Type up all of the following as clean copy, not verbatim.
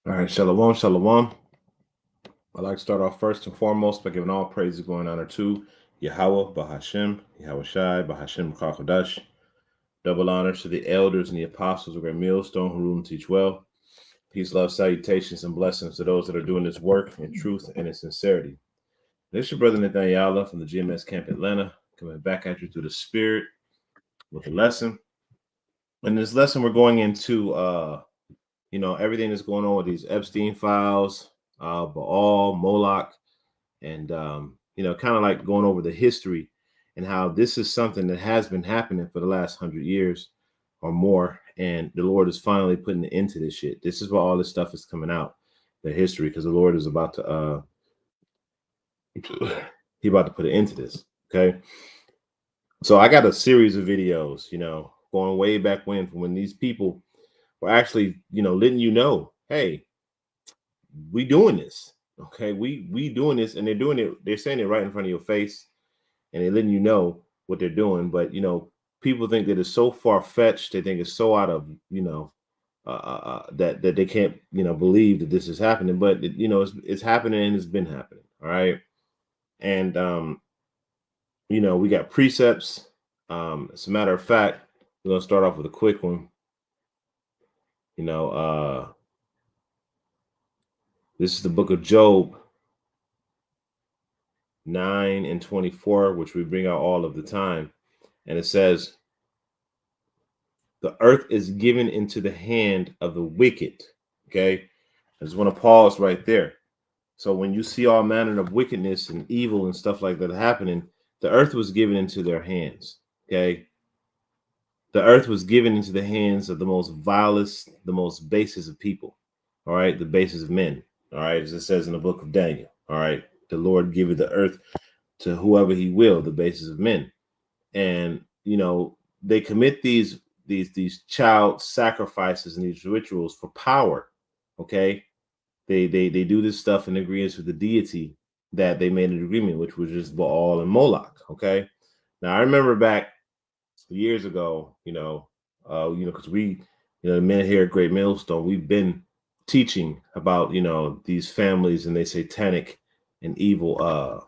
All right, shalom, shalom. I'd like to start off first and foremost by giving all praise and glory and honor to Yahweh, Bahashem, Yahweh Shai, Bahashem, Kakodash. Double honors to the elders and the apostles of Great Millstone who rule and teach well. Peace, love, salutations, and blessings to those that are doing this work in truth and in sincerity. This is your brother Nathaniel from the GMS Camp Atlanta, coming back at you through the spirit with a lesson. In this lesson, we're going into everything that's going on with these Epstein files, Baal, Molach, and kind of like going over the history and how this is something that has been happening for the last 100 years or more, and the Lord is finally putting an end to this shit. This is why all this stuff is coming out, the history, because the Lord is about to he about to put an end to this. Okay, so I got a series of videos, going way back from when these people were actually, letting hey, we doing this. Okay, we doing this, and they're doing it. They're saying it right in front of your face, and they're letting you know what they're doing. But people think that it's so far fetched. They think it's so out of that they can't believe that this is happening. But it's happening, and it's been happening. All right, and we got precepts. As a matter of fact, we're gonna start off with a quick one. You know, this is the book of Job 9 and 24, which we bring out all of the time. And it says, the earth is given into the hand of the wicked. Okay. I just want to pause right there. So when you see all manner of wickedness and evil and stuff like that happening, the earth was given into their hands. Okay. The earth was given into the hands of the most vilest, the most basest of people. All right. The basest of men. All right. As it says in the book of Daniel. All right. The Lord giveth the earth to whoever he will, the basis of men. And they commit these child sacrifices and these rituals for power. Okay, they do this stuff in agreement with the deity that they made an agreement, which was just Baal and Molach. Okay, now I remember back years ago, because we, the men here at Great Millstone, we've been teaching about these families and they satanic and evil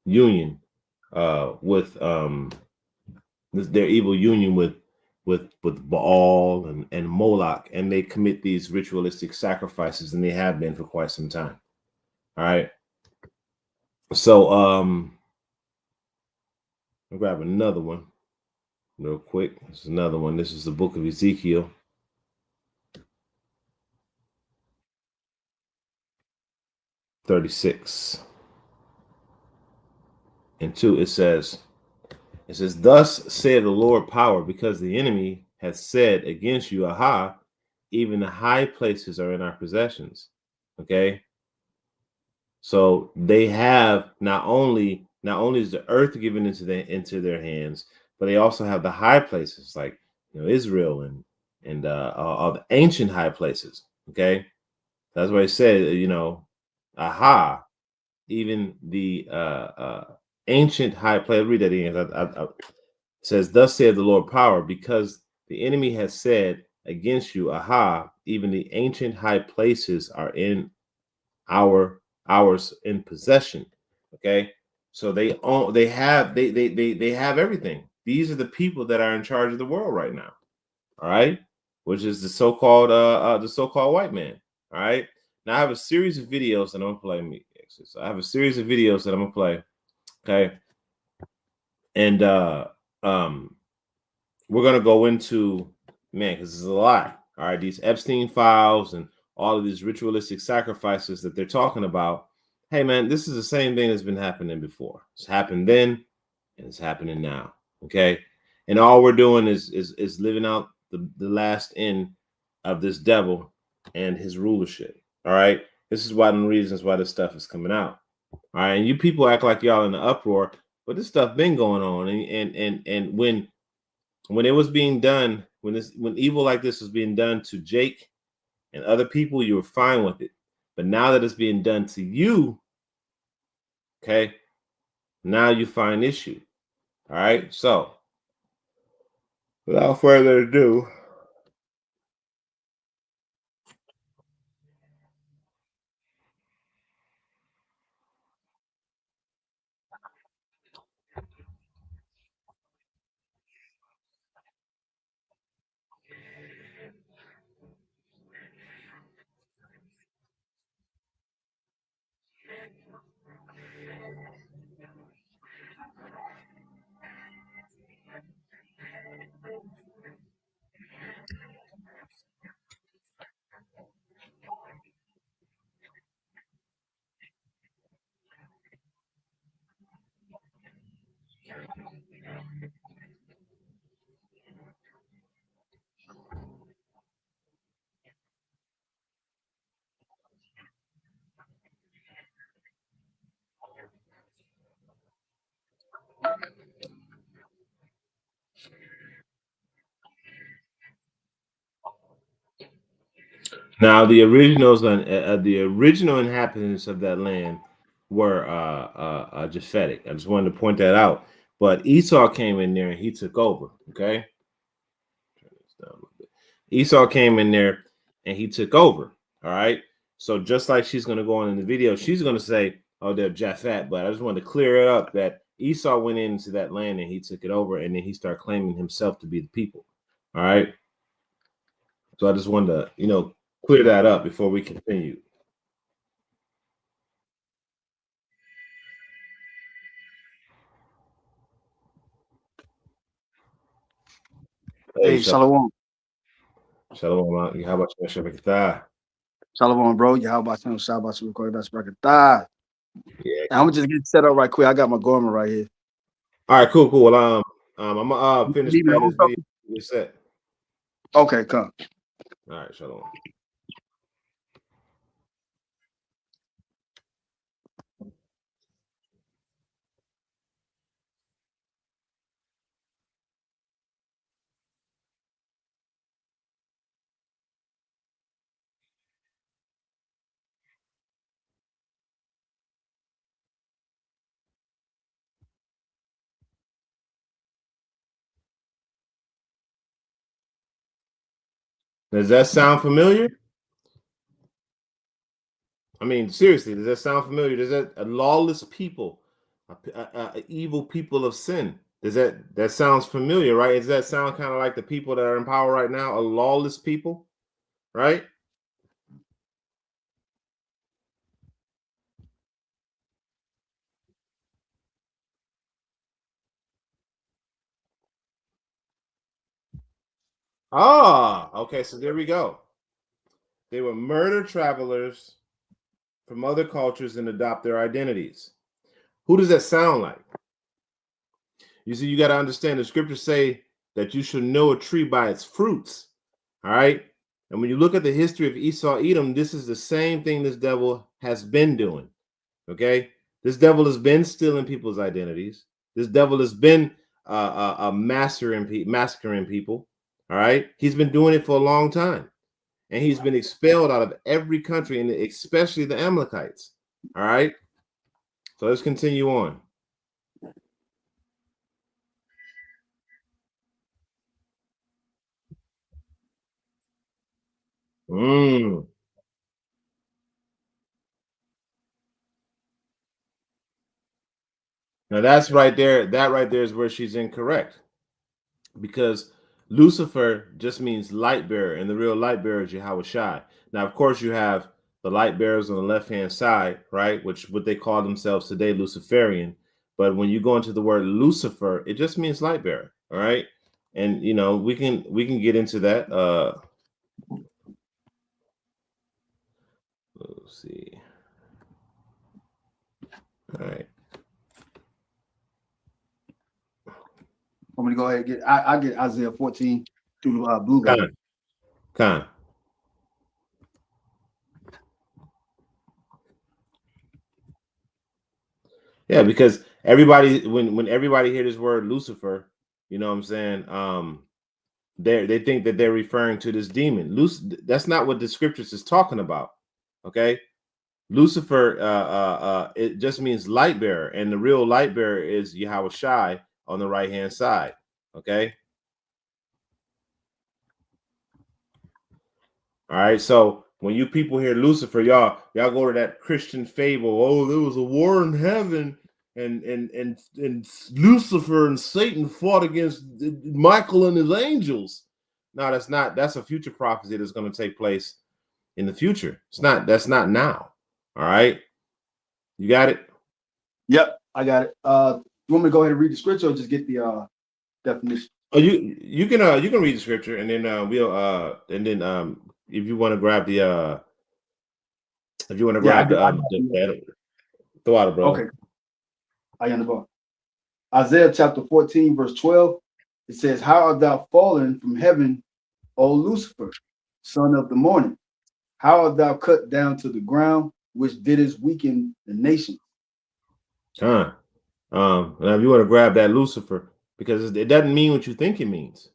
union with their evil union with Baal and Moloch, and they commit these ritualistic sacrifices, and they have been for quite some time. All right. So I'll grab another one real quick. This is another one. This is the book of Ezekiel 36 and 2. It says, thus said the Lord power, because the enemy has said against you, aha, even the high places are in our possessions. Okay. So they have not only is the earth given into their hands, but they also have the high places like Israel and all the ancient high places. Okay, that's why I said aha, even the ancient high place. Read that again. Says, thus saith the Lord power, because the enemy has said against you, aha, even the ancient high places are in ours in possession. Okay, so they own, they have everything. These are the people that are in charge of the world right now. All right, which is the so-called white man. All right, now I have a series of videos that I'm gonna play. So I have a series of videos that I'm gonna play. Okay, and we're gonna go into, man, because there's a lot. All right, these Epstein files and all of these ritualistic sacrifices that they're talking about. Hey, man, this is the same thing that's been happening before. It's happened then, and it's happening now. Okay, and all we're doing is living out the last end of this devil and his rulership. All right, this is one of the reasons why this stuff is coming out. All right, and you people act like y'all in the uproar, but this stuff been going on, and when it was being done, when evil like this was being done to Jake and other people, you were fine with it. But now that it's being done to you, okay, now you find issue. All right. So without further ado, Now the original inhabitants of that land were Japhetic. I just wanted to point that out. But Esau came in there and he took over. Okay, Esau came in there and he took over. All right. So just like she's going to go on in the video, she's going to say, "Oh, they're Japhet." But I just wanted to clear it up that Esau went into that land and he took it over, and then he started claiming himself to be the people. All right. So I just wanted to, clear that up before we continue. Hey, Hey, Shalom. Shalom. How about you, Shabbat? Shalom, bro. Yeah, how about you? Shabbat Shalom. That's Brakatah. Yeah. I'm gonna just get set up right quick. I got my garment right here. All right, cool, cool. Well, I'm gonna You finish need me to playing hold this video. something? Get set. Okay, come. All right, shalom. Does that sound familiar? I mean, seriously, does that sound familiar? Does that a lawless people, a evil people of sin? Does that sounds familiar, right? Does that sound kind of like the people that are in power right now, a lawless people, right? Ah, okay, so there we go. They were murder travelers from other cultures and adopt their identities. Who does that sound like? You see, you got to understand the scriptures say that you should know a tree by its fruits. All right. And when you look at the history of Esau Edom, this is the same thing this devil has been doing. Okay. This devil has been stealing people's identities. This devil has been massacring people. All right. He's been doing it for a long time. And he's been expelled out of every country, and especially the Amalekites. All right. So let's continue on. Mm. Now that's right there. That right there is where she's incorrect, because Lucifer just means light bearer, and the real light bearer is Yahweh Shai. Now, of course, you have the light bearers on the left hand side, right? Which what they call themselves today, Luciferian. But when you go into the word Lucifer, it just means light bearer. All right, and we can get into that. Let's see. All right. I'm gonna go ahead and get. I get Isaiah 14 through the blue letter. Con, con. Yeah, because everybody when everybody hear this word Lucifer, you know what I'm saying? They think that they're referring to this demon. That's not what the scriptures is talking about. Okay, Lucifer, it just means light bearer, and the real light bearer is Yahweh Shai on the right hand side. Okay, all right. So when you people hear Lucifer, y'all go to that Christian fable. Oh, there was a war in heaven, and Lucifer and Satan fought against Michael and his angels. No, that's not. That's a future prophecy that's going to take place in the future. It's not. That's not now. All right. You got it. Yep, I got it. You want me to go ahead and read the scripture or just get the definition? Oh, you can read the scripture, and then and then if you want to grab the if you want to Yeah, I grab do. I got the throw out it, brother. okay, I understand. Isaiah chapter 14, verse 12. It says, "How art thou fallen from heaven, O Lucifer, son of the morning? How art thou cut down to the ground, which didst weaken the nation?" Huh. Now if you want to grab that Lucifer, because it doesn't mean what you think it means.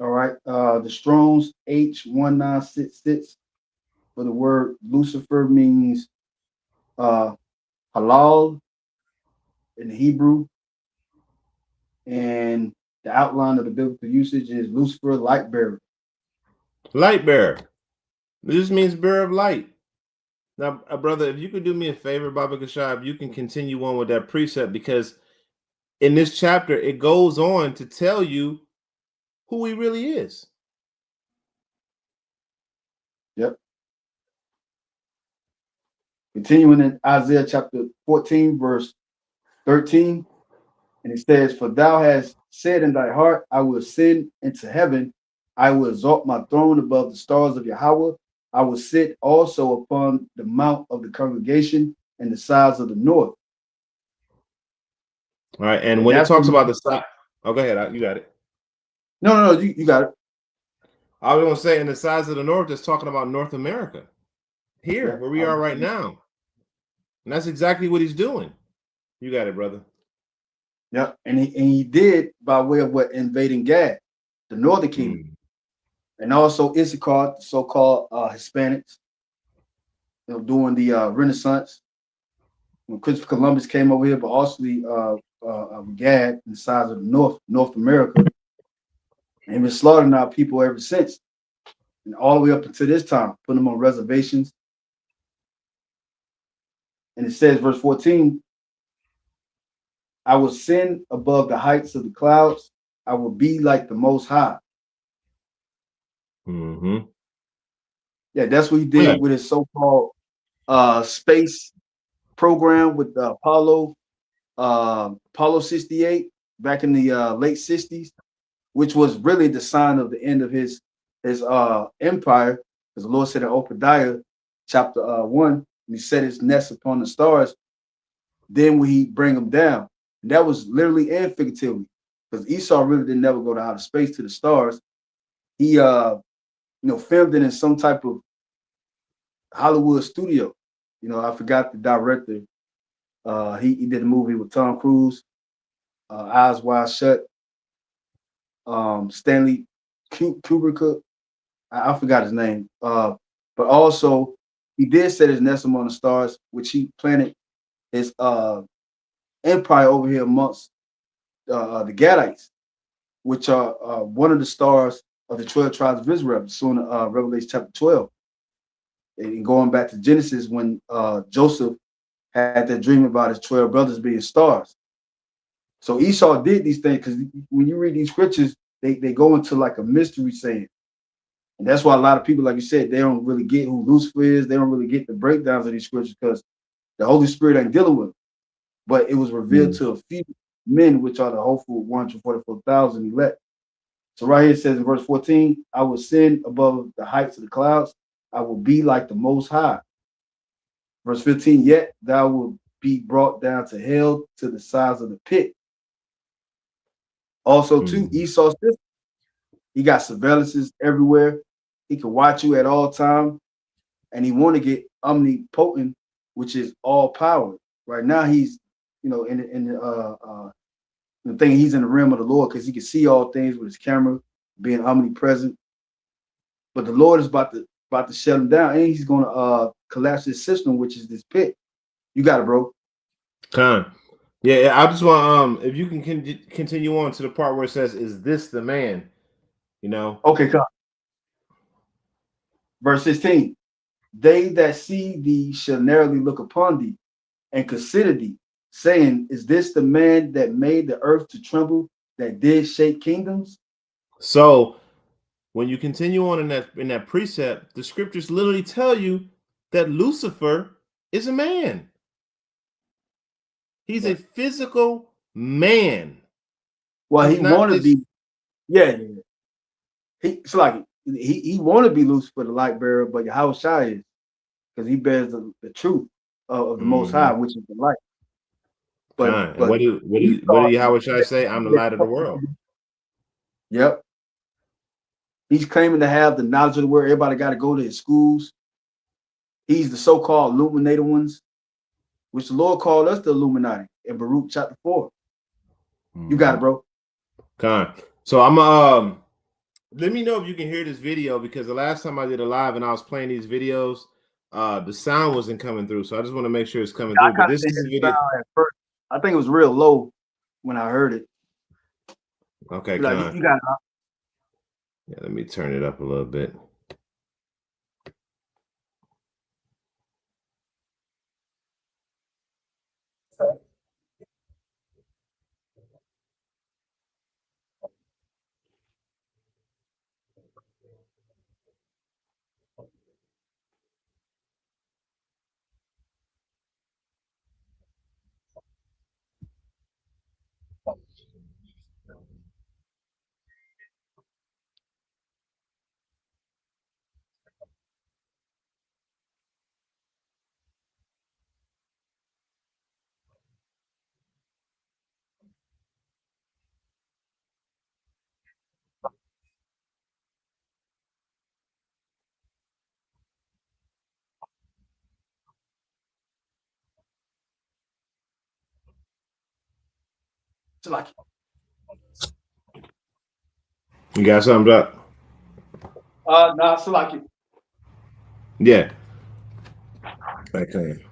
All right. The Strong's H1966 for the word Lucifer means uh, halal in the Hebrew, and the outline of the biblical usage is Lucifer, light bearer. Light bearer. This means bearer of light. Now, brother, if you could do me a favor, Baba Kashab, you can continue on with that precept, because in this chapter it goes on to tell you who he really is. Yep. Continuing in Isaiah chapter 14, verse 13, and it says, "For thou hast said in thy heart, I will ascend into heaven. I will exalt my throne above the stars of Yahweh. I will sit also upon the mount of the congregation and the sides of the north." All right, and And when it that's talks when, about the side, oh, go ahead, you got it. no, you got it. I was going to say, in the sides of the north, it's talking about North America, here Yeah. where we are right now, and that's exactly what he's doing. You got it, brother. Yeah. And he did by way of what invading Gad, the northern kingdom, and also Issachar, the so-called Hispanics, during the Renaissance when Christopher Columbus came over here, but also the Gad in the sides of the North America, and been slaughtering our people ever since, and all the way up until this time, putting them on reservations. And it says, verse 14, "I will send above the heights of the clouds. I will be like the Most High." Mm-hmm. Yeah, that's what he Yeah. did with his so-called space program with Apollo 68 back in the late 60s, which was really the sign of the end of his empire, because the Lord said in Obadiah chapter 1, when he set his nest upon the stars, then will he bring them down. And that was literally and figuratively, because Esau really didn't never go to outer space to the stars. He filmed it in some type of Hollywood studio. I forgot the director. He did a movie with Tom Cruise, Eyes Wide Shut. Stanley Kubrick, I forgot his name. But also he did set his nest among the stars, which he planted his empire over here amongst the Gadites, which are one of the stars of the 12 tribes of Israel, soon Revelation chapter 12. And going back to Genesis, when Joseph had that dream about his 12 brothers being stars. So Esau did these things because when you read these scriptures, they go into like a mystery saying. And that's why a lot of people, like you said, they don't really get who Lucifer is. They don't really get the breakdowns of these scriptures because the Holy Spirit ain't dealing with them. But it was revealed to a few men, which are the hopeful 144,000 elect. So right here it says in verse 14, "I will send above the heights of the clouds. I will be like the Most High." Verse 15, "Yet thou wilt be brought down to hell, to the sides of the pit." Also, too, Esau's system. He got surveillances everywhere. He can watch you at all times, and he want to get omnipotent, which is all power. Right now, he's in the thing. He's in the realm of the Lord because he can see all things with his camera, being omnipresent. But the Lord is about to shut him down, and he's going to collapse his system, which is this pit. You got it, bro. Yeah, I just want if you can continue on to the part where it says, "Is this the man?" Okay, come. Verse 16. "They that see thee shall narrowly look upon thee and consider thee, saying, Is this the man that made the earth to tremble, that did shake kingdoms?" So when you continue on in that precept, the scriptures literally tell you that Lucifer is a man. He's Yeah. a physical man. Well, He's he not want to this. be, yeah. It's like he want to be Lucifer, the light bearer, but Yahweh Shai is, because he bears the truth of the Most High, which is the light. But And what did Esau, Yahweh Shai say? I'm the light of the world. yep, he's claiming to have the knowledge of the word. Everybody got to go to his schools. He's the so-called illuminated ones, which the Lord called us the Illuminati in Baruch chapter 4. You got it, bro. So I'm Let me know if you can hear this video, because the last time I did a live and I was playing these videos, the sound wasn't coming through. So I just want to make sure it's coming I through. But kind of this didn't is hear the the video. sound at first. I think it was real low when I heard it. Okay, Like Con. you got Yeah, let me turn it up a little bit. like You got something up? nah, so like Yeah. Okay.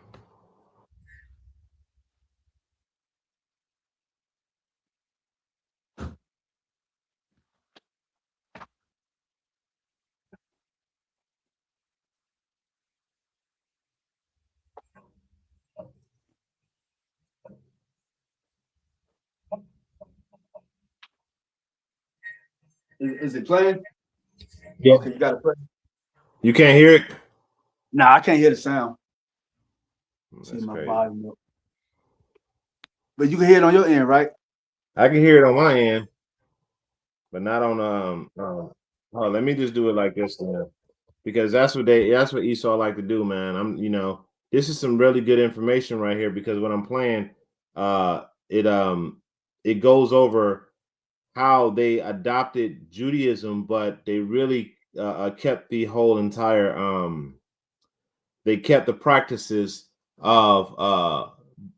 is it playing? Yeah. Okay, you got to play. You can't hear it? Nah, I can't hear the sound. See That's my crazy. volume up. But you can hear it on your end, right? I can hear it on my end, but not on oh, let me just do it like this then. Because that's what Esau like to do, man. This is some really good information right here, because when I'm playing, it goes over how they adopted Judaism, but they really kept the whole entire they kept the practices of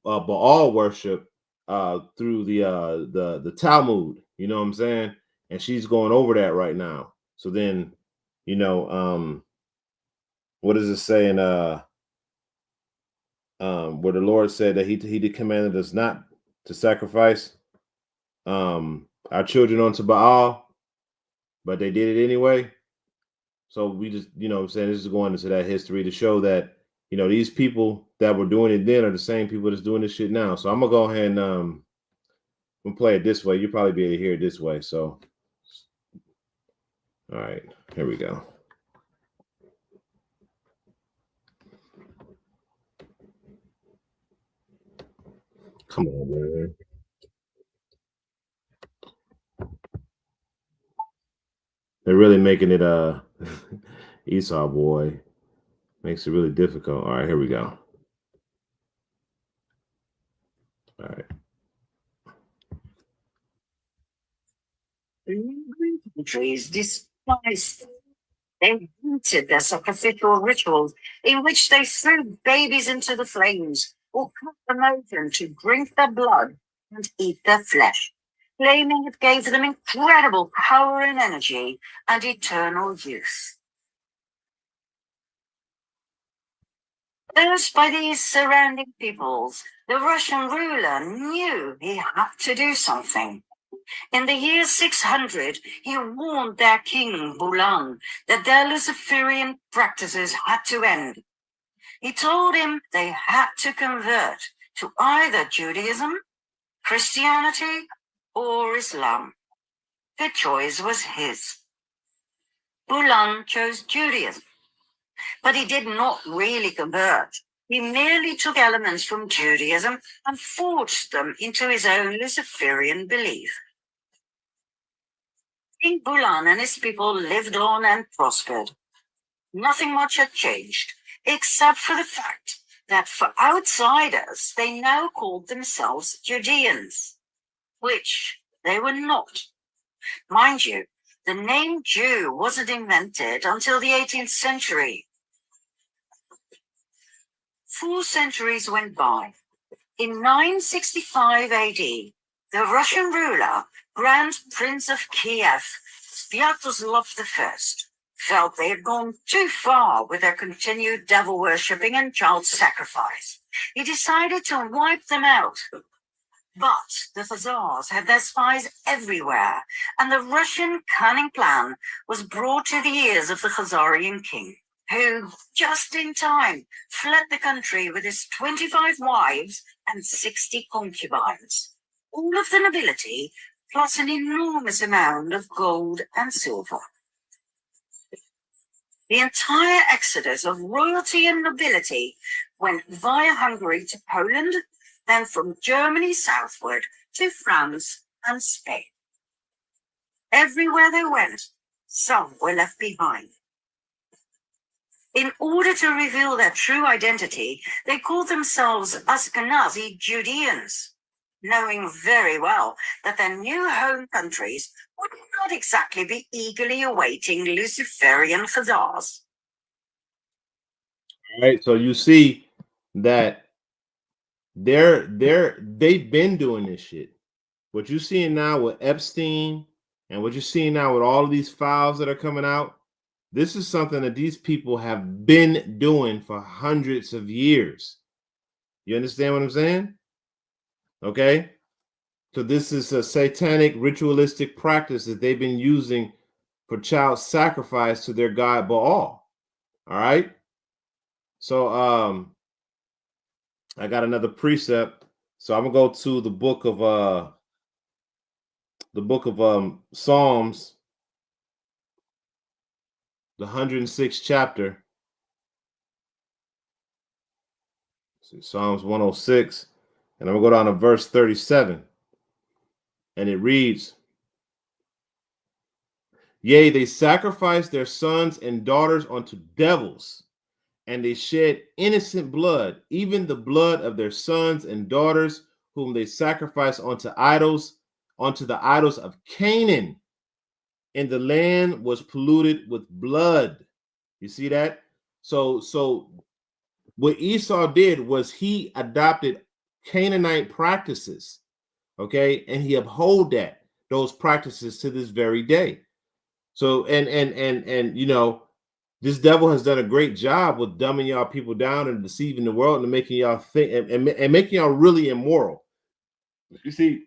Baal worship through the Talmud. You know what I'm saying? And she's going over that right now. So then, you know, what does it say in where the Lord said that he did commanded us not to sacrifice our children unto Baal, but they did it anyway. So we just, you know what I'm saying, this is going into that history to show that, these people that were doing it then are the same people that's doing this shit now. So I'm gonna go ahead and I'm gonna play it this way. You'll probably be able to hear it this way. So all right, here we go. Come on, man. They're really making it Esau boy. Makes it really difficult. All right, here we go. All right. Countries despised. They hated their sacrificial rituals, in which they threw babies into the flames or cut them open to drink their blood and eat their flesh, claiming it gave them incredible power and energy and eternal youth. Urged by these surrounding peoples, the Russian ruler knew he had to do something. In the year 600, he warned their king, Bulan, that their Luciferian practices had to end. He told him they had to convert to either Judaism, Christianity, or Islam. The choice was his. Bulan chose Judaism, but he did not really convert. He merely took elements from Judaism and forged them into his own Luciferian belief. King Bulan and his people lived on and prospered. Nothing much had changed, except for the fact that for outsiders, they now called themselves Judeans, which they were not. Mind you, the name Jew wasn't invented until the 18th century. 4 centuries went by. In 965 AD, the Russian ruler, Grand Prince of Kiev, Sviatoslav I felt they had gone too far with their continued devil worshipping and child sacrifice. He decided to wipe them out. But the Khazars had their spies everywhere, and the Russian cunning plan was brought to the ears of the Khazarian king, who, just in time, fled the country with his 25 wives and 60 concubines, all of the nobility, plus an enormous amount of gold and silver. The entire exodus of royalty and nobility went via Hungary to Poland, then from Germany southward to France and Spain. Everywhere they went, some were left behind. In order to reveal their true identity, they called themselves Ashkenazi Judeans, knowing very well that their new home countries would not exactly be eagerly awaiting Luciferian Khazars. All right, so you see that they've been doing this shit. What you're seeing now with Epstein and what you're seeing now with all of these files that are coming out, this is something that these people have been doing for hundreds of years. You understand what I'm saying? Okay. So this is a satanic ritualistic practice that they've been using for child sacrifice to their god Baal. All right. So I got another precept. So I'm gonna go to the book of Psalms, the 106th chapter. See, Psalms 106, and I'm gonna go down to verse 37. And it reads, "Yea, they sacrifice their sons and daughters unto devils, and they shed innocent blood, even the blood of their sons and daughters, whom they sacrifice unto the idols of Canaan. And the land was polluted with blood." You see that? So what Esau did was he adopted Canaanite practices, okay, and he uphold those practices to this very day. So and you know, this devil has done a great job with dumbing y'all people down and deceiving the world and making y'all think and making y'all really immoral. You see,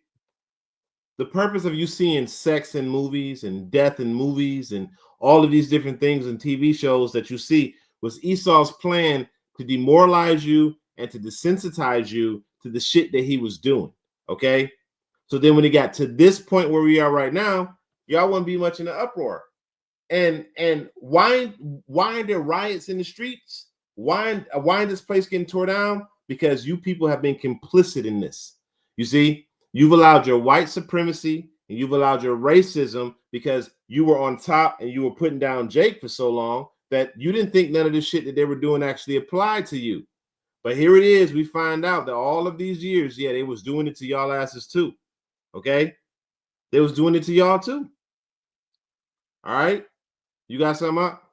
the purpose of you seeing sex in movies and death in movies and all of these different things in TV shows that you see was Esau's plan to demoralize you and to desensitize you to the shit that he was doing. Okay. So then when he got to this point where we are right now, y'all wouldn't be much in the uproar. And why are there riots in the streets? Why this place getting tore down? Because you people have been complicit in this. You see, you've allowed your white supremacy and you've allowed your racism because you were on top and you were putting down Jake for so long that you didn't think none of the shit that they were doing actually applied to you. But here it is. We find out that all of these years, yeah, they was doing it to y'all asses too. Okay, they was doing it to y'all too. All right, you got something up?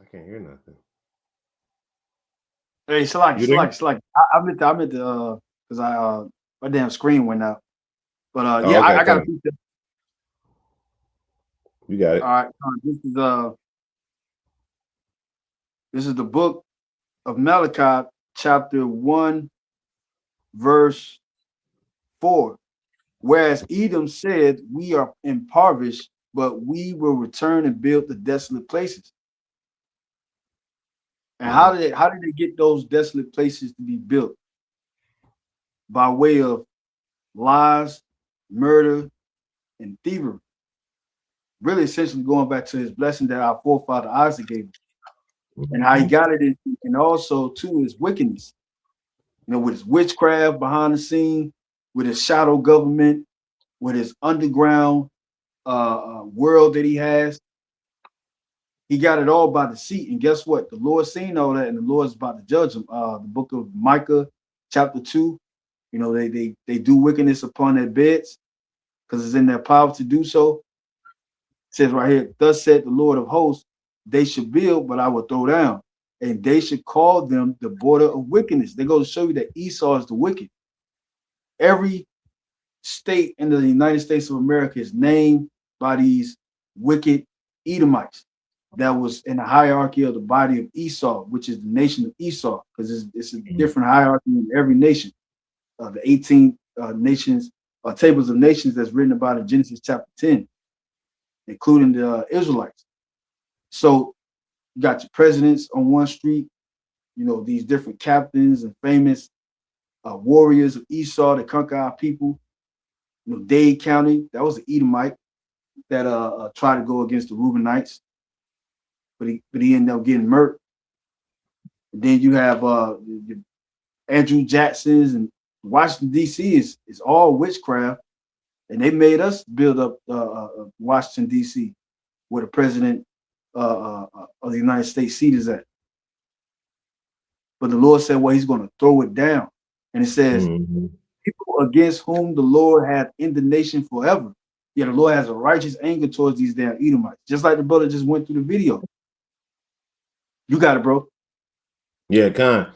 I can't hear nothing. Hey, select. I meant to because my damn screen went out. But yeah, okay, I got a piece. You got it. All right, this is the book of Malachi, chapter 1, verse 4. Whereas Edom said, "We are impoverished, but we will return and build the desolate places." And how did they get those desolate places to be built? By way of lies, murder, and thievery. Really, essentially going back to his blessing that our forefather Isaac gave him, and how he got it, and also to his wickedness. You know, with his witchcraft behind the scene, with his shadow government, with his underground world that he has. He got it all by deceit. And guess what? The Lord's seen all that, and the Lord's about to judge him. The book of Micah, chapter 2. You know, they do wickedness upon their beds because it's in their power to do so. It says right here, "Thus said the Lord of hosts, they should build, but I will throw down, and they should call them the border of wickedness. They go to show you that Esau is the wicked. Every state in the United States of America is named by these wicked Edomites that was in the hierarchy of the body of Esau, which is the nation of Esau, because it's a different hierarchy in every nation. The 18 nations, tables of nations that's written about in Genesis chapter 10, including the Israelites. So you got your presidents on one street, you know, these different captains and famous warriors of Esau that conquer our people. You know, Dade County, that was an Edomite that tried to go against the Reubenites, but he ended up getting murdered. And then you have Andrew Jackson's, and Washington D.C. is all witchcraft, and they made us build up Washington D.C. where the president of the United States seat is at. But the Lord said, well, he's going to throw it down. And it says, people against whom the Lord hath indignation forever. Yeah, the Lord has a righteous anger towards these damn Edomites. Just like the brother just went through the video. You got it, bro. Yeah, kind.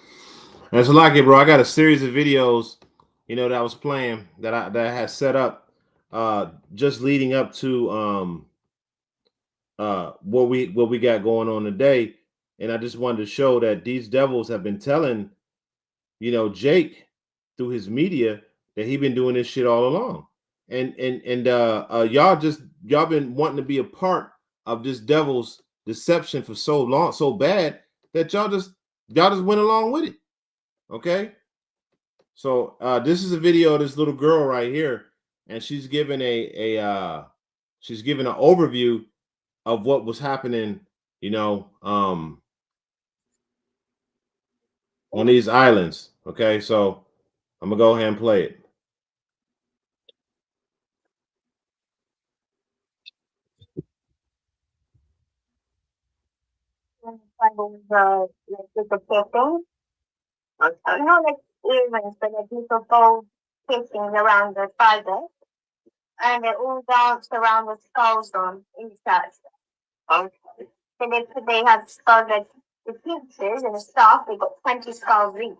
That's a lot, bro. I got a series of videos, you know, that I was playing that I had set up just leading up to what we got going on today. And I just wanted to show that these devils have been telling, you know, Jake through his media that he been doing this shit all along. And y'all been wanting to be a part of this devil's deception for so long, so bad that y'all just went along with it. Okay. So this is a video of this little girl right here, and she's giving she's giving an overview of what was happening, you know, on these islands. Okay, so I'm gonna go ahead and play it. The people, not like humans, but the people go fishing around the fire, and they all dance around with skulls on in church. Okay. So they have skulls like the pieces and the stuff. They got 20 skulls each.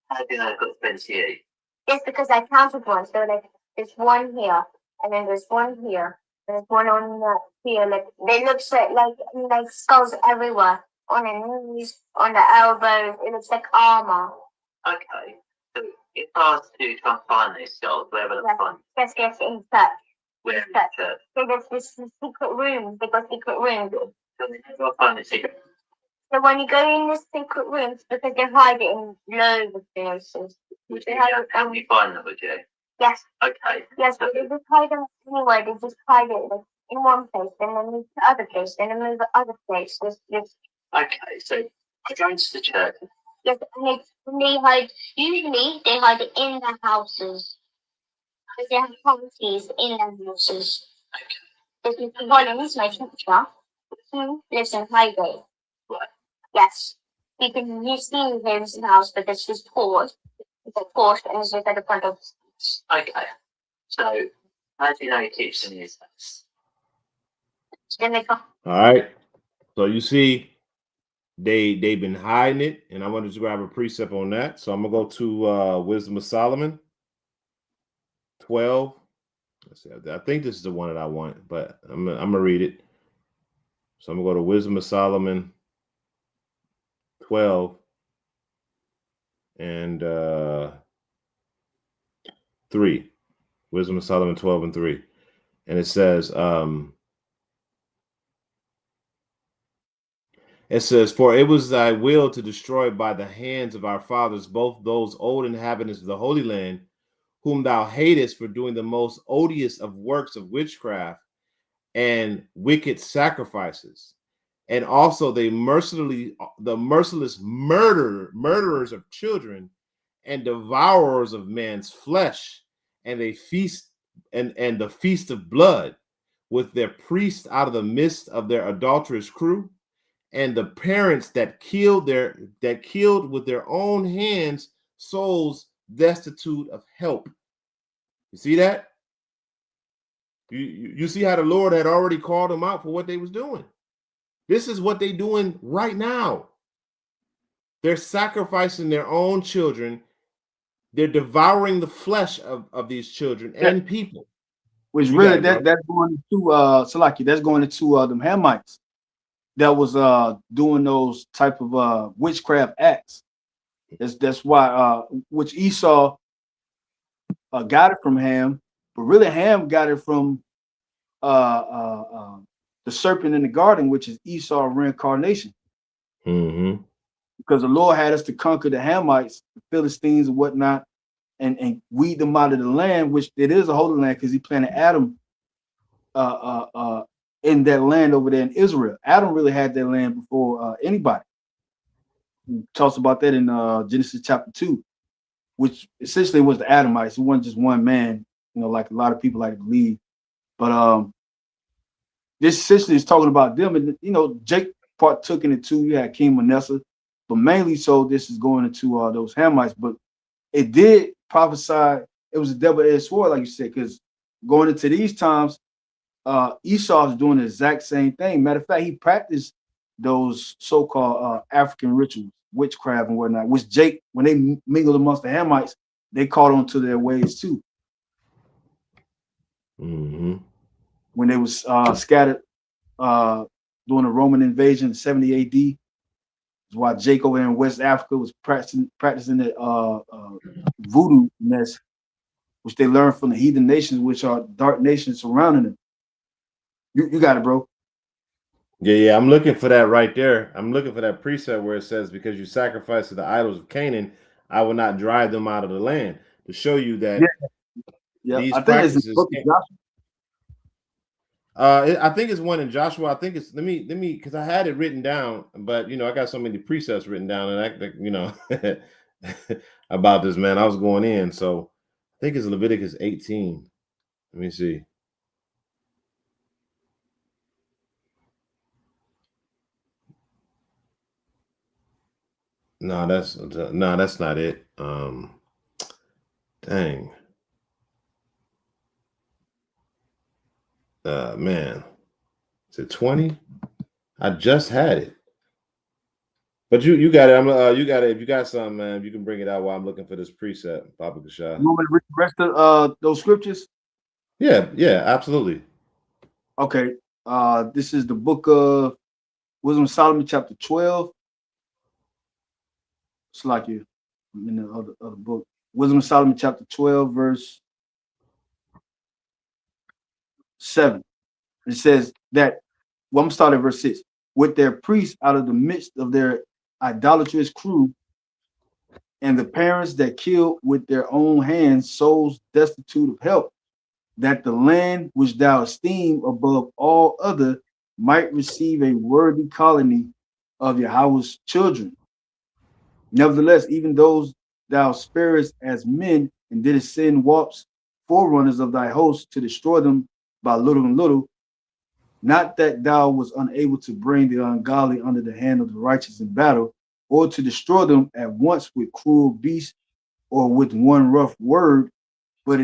How do you know I've got 28? It's because I counted one. So like there's one here, and then there's one here, and there's one on here. Like they look like skulls everywhere. On the knees, on the elbows. It looks like armor. Okay. So it's hard to try and find these skulls wherever they're found. Let's get in touch. Where in church? So there's this secret room. They got secret rooms. So they never find the secret. So when you go in the secret rooms, because they hide it in loads of places. Would you help me find them, would you? Yes. Okay. Yes, but they just hide them anywhere. They just hide it like in one place, then they move to other place, then they move to other place. Okay, so I go into the church. Yes, and they hide. Usually, they hide it in their houses. Because they have parties in their houses. Okay. If you can go in this my teacher, lives in Highgate. Right. Yes. You see his house, but it's just paused. It's a porch and it's just at the front of. Okay. So, how do you know he keeps in his house? All right. So you see, they've been hiding it, and I wanted to grab a precept on that. So I'm gonna go to Wisdom of Solomon 12. Let's see. I think this is the one that I want, but I'm gonna read it. So I'm gonna go to Wisdom of Solomon 12 and 3. Wisdom of Solomon 12 and 3. And it says, for it was thy will to destroy by the hands of our fathers both those old inhabitants of the Holy Land, whom thou hatest for doing the most odious of works of witchcraft and wicked sacrifices, and also the merciless murderers of children and devourers of man's flesh, and they feast and the feast of blood, with their priests out of the midst of their adulterous crew, and the parents that killed with their own hands souls destitute of help. You see that? You see how the Lord had already called them out for what they was doing. This is what they doing right now. They're sacrificing their own children. They're devouring the flesh of these children Yeah, and people. which You got really it, bro. that's going into Salaki, that's going into them Hamites that was doing those type of witchcraft acts. That's why which Esau got it from Ham, but really Ham got it from uh, uh, uh, the serpent in the garden, which is Esau reincarnation, Mm-hmm. because the Lord had us to conquer the Hamites, the Philistines, and whatnot, and weed them out of the land, which it is a holy land because He planted Adam in that land over there in Israel. Adam really had that land before anybody. He talks about that in Genesis chapter 2, which essentially was the Adamites. It wasn't just one man, like a lot of people like to believe. But this essentially is talking about them. And, Jake partook in it too. You had King Manasseh, but mainly so this is going into those Hamites. But it did prophesy. It was a double-edged sword, like you said, because going into these times, Esau's doing the exact same thing. Matter of fact, he practiced those so-called African rituals, witchcraft and whatnot, which Jake, when they mingled amongst the Hamites, they caught on to their ways too. Mm-hmm. When they was scattered during the Roman invasion in 70 AD, is why Jake over in West Africa was practicing the voodoo mess, which they learned from the heathen nations, which are dark nations surrounding them. You got it, bro. Yeah. I'm looking for that right there. I'm looking for that precept where it says, "Because you sacrifice to the idols of Canaan, I will not drive them out of the land." To show you Yeah, that yeah. these I think it's in the practices. book of Joshua. I think it's one in Joshua. I think it's let me because I had it written down, but I got so many precepts written down, and about this, man. I was going in, so I think it's Leviticus 18. Let me see. No, that's not it. Dang, man, is it 20? I just had it, but you got it. You got it. If you got something, man, you can bring it out while I'm looking for this precept, Papa Kasha. You want me to read the rest of those scriptures? Yeah, absolutely. Okay. This is the book of Wisdom of Solomon, chapter 12. It's like you in the other book. Wisdom of Solomon, chapter 12, verse 7. It says that, well, I'm starting at verse 6. With their priests out of the midst of their idolatrous crew, and the parents that kill with their own hands souls destitute of help, that the land which thou esteem above all other might receive a worthy colony of Yahweh's children. Nevertheless, even those thou sparest as men, and didst send warps, forerunners of thy host, to destroy them by little and little, not that thou was unable to bring the ungodly under the hand of the righteous in battle, or to destroy them at once with cruel beasts or with one rough word, but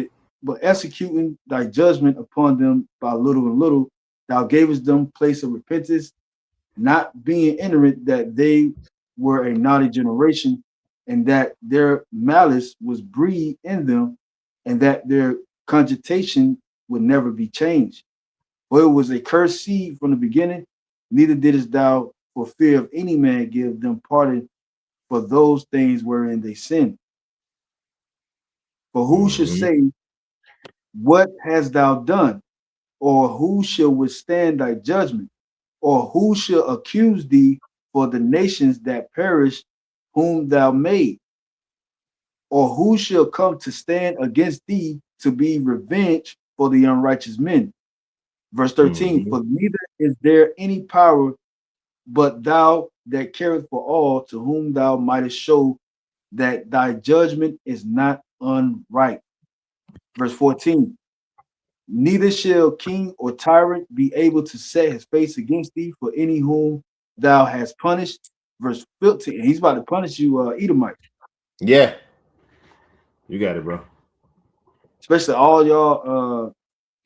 executing thy judgment upon them by little and little, thou gavest them place of repentance, not being ignorant that they were a naughty generation, and that their malice was breed in them, and that their cogitation would never be changed. For it was a cursed seed from the beginning, neither didst thou, for fear of any man, give them pardon for those things wherein they sinned. For who should Mm-hmm. say, what hast thou done? Or who shall withstand thy judgment? Or who shall accuse thee for the nations that perish, whom thou made? Or who shall come to stand against thee to be revenged for the unrighteous men? Verse 13, Mm-hmm. for neither is there any power but thou that careth for all, to whom thou mightest show that thy judgment is not unright. Verse 14, neither shall king or tyrant be able to set his face against thee for any whom thou hast punished. Verse 15, he's about to punish you, Edomite, Yeah, you got it, bro. especially all y'all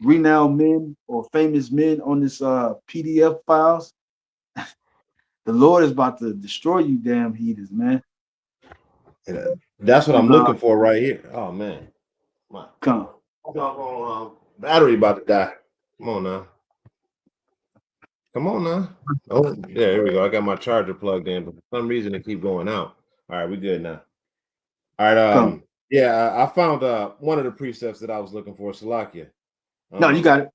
renowned men or famous men on this PDF files. The Lord is about to destroy you, damn heathens, man. And that's what I'm looking for right here. Oh man, my Come. battery about to die. Come on now. Come on now. Oh, yeah, there we go. I got my charger plugged in, but for some reason it keep going out. All right, we good now. All right. Come. Yeah, I found one of the precepts that I was looking for, Salakia. No, you got it.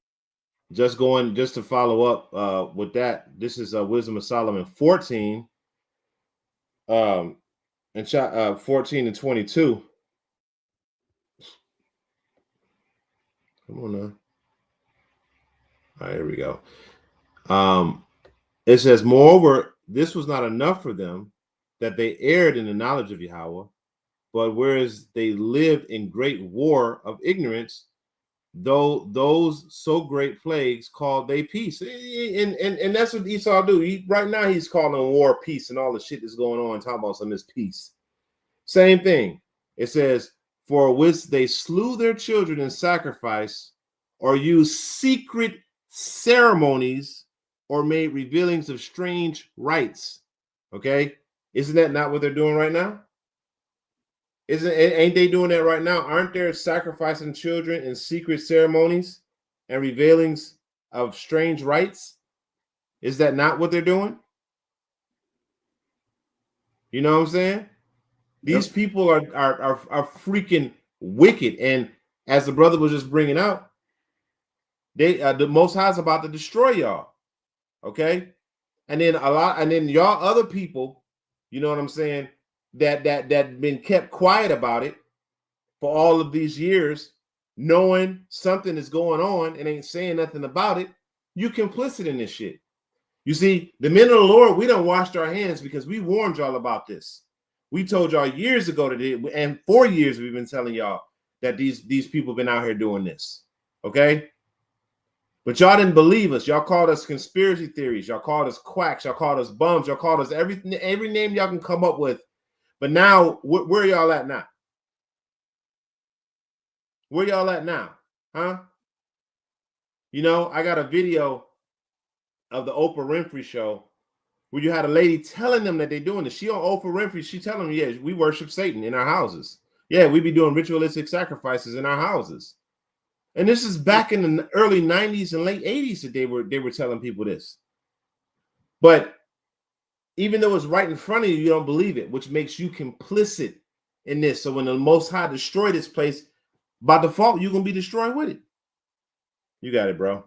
Just to follow up with that. This is Wisdom of Solomon 14, and 14 and 22. Come on now. All right, here we go. It says, moreover, this was not enough for them, that they erred in the knowledge of Yahweh, but whereas they lived in great war of ignorance, though those so great plagues called they peace. And that's what Esau do. Right now he's calling war peace, and all the shit that's going on, talking about some of this peace. Same thing. It says, for which they slew their children in sacrifice, or used secret ceremonies, or made revealings of strange rites. Okay, isn't that not what they're doing right now? Ain't they doing that right now? Aren't they sacrificing children in secret ceremonies and revealings of strange rites? Is that not what they're doing? You know what I'm saying? These people are freaking wicked, and as the brother was just bringing out, they the Most High is about to destroy y'all. Okay, and then y'all other people, you know what I'm saying, that been kept quiet about it for all of these years, knowing something is going on and ain't saying nothing about it. You complicit in this shit. You see, the men of the Lord, we done washed our hands because we warned y'all about this. We told y'all years ago that and 4 years we've been telling y'all that these people been out here doing this. Okay? But y'all didn't believe us. Y'all called us conspiracy theories. Y'all called us quacks. Y'all called us bums. Y'all called us every name y'all can come up with. But now, where y'all at now? Where y'all at now? Huh? You know, I got a video of the Oprah Winfrey show where you had a lady telling them that they're doing this. She on Oprah Winfrey, she telling them, yeah, we worship Satan in our houses. Yeah, we be doing ritualistic sacrifices in our houses. And this is back in the early 90s and late 80s that they were telling people this. But even though it's right in front of you, you don't believe it, which makes you complicit in this. So when the Most High destroy this place, by default, you're going to be destroyed with it. You got it, bro.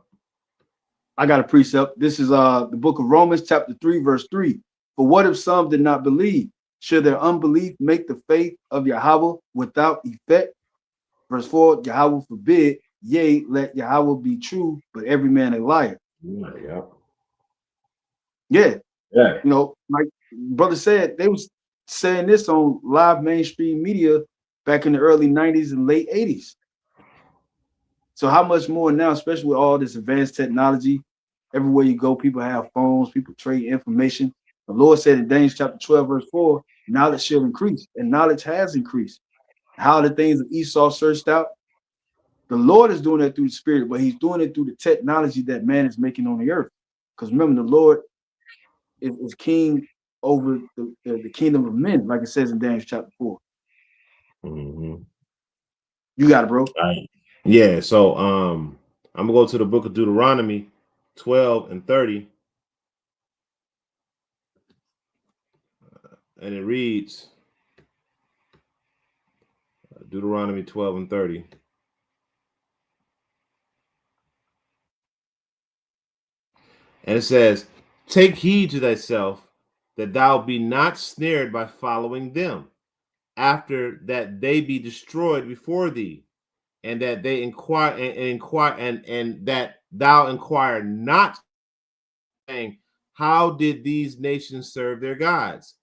I got a precept. This is the book of Romans, chapter 3, verse 3. For what if some did not believe? Should their unbelief make the faith of Yahweh without effect? Verse 4, Yahweh forbid, yea, let Yahweh be true, but every man a liar. Yeah. You know, like brother said, they was saying this on live mainstream media back in the early 90s and late 80s. So how much more now, especially with all this advanced technology? Everywhere you go, people have phones, people trade information. The Lord said in Daniel chapter 12, verse 4, knowledge shall increase, and knowledge has increased. How the things of Esau searched out, the Lord is doing that through the Spirit, but He's doing it through the technology that man is making on the earth. Because remember, the Lord is king over the kingdom of men, like it says in Daniel chapter 4. Mm-hmm. You got it, bro. Right. Yeah, so I'm gonna go to the book of Deuteronomy 12 and 30, and it reads Deuteronomy 12 and 30. And it says, take heed to thyself that thou be not snared by following them, after that they be destroyed before thee, and that they inquire and that thou inquire not, saying, how did these nations serve their gods?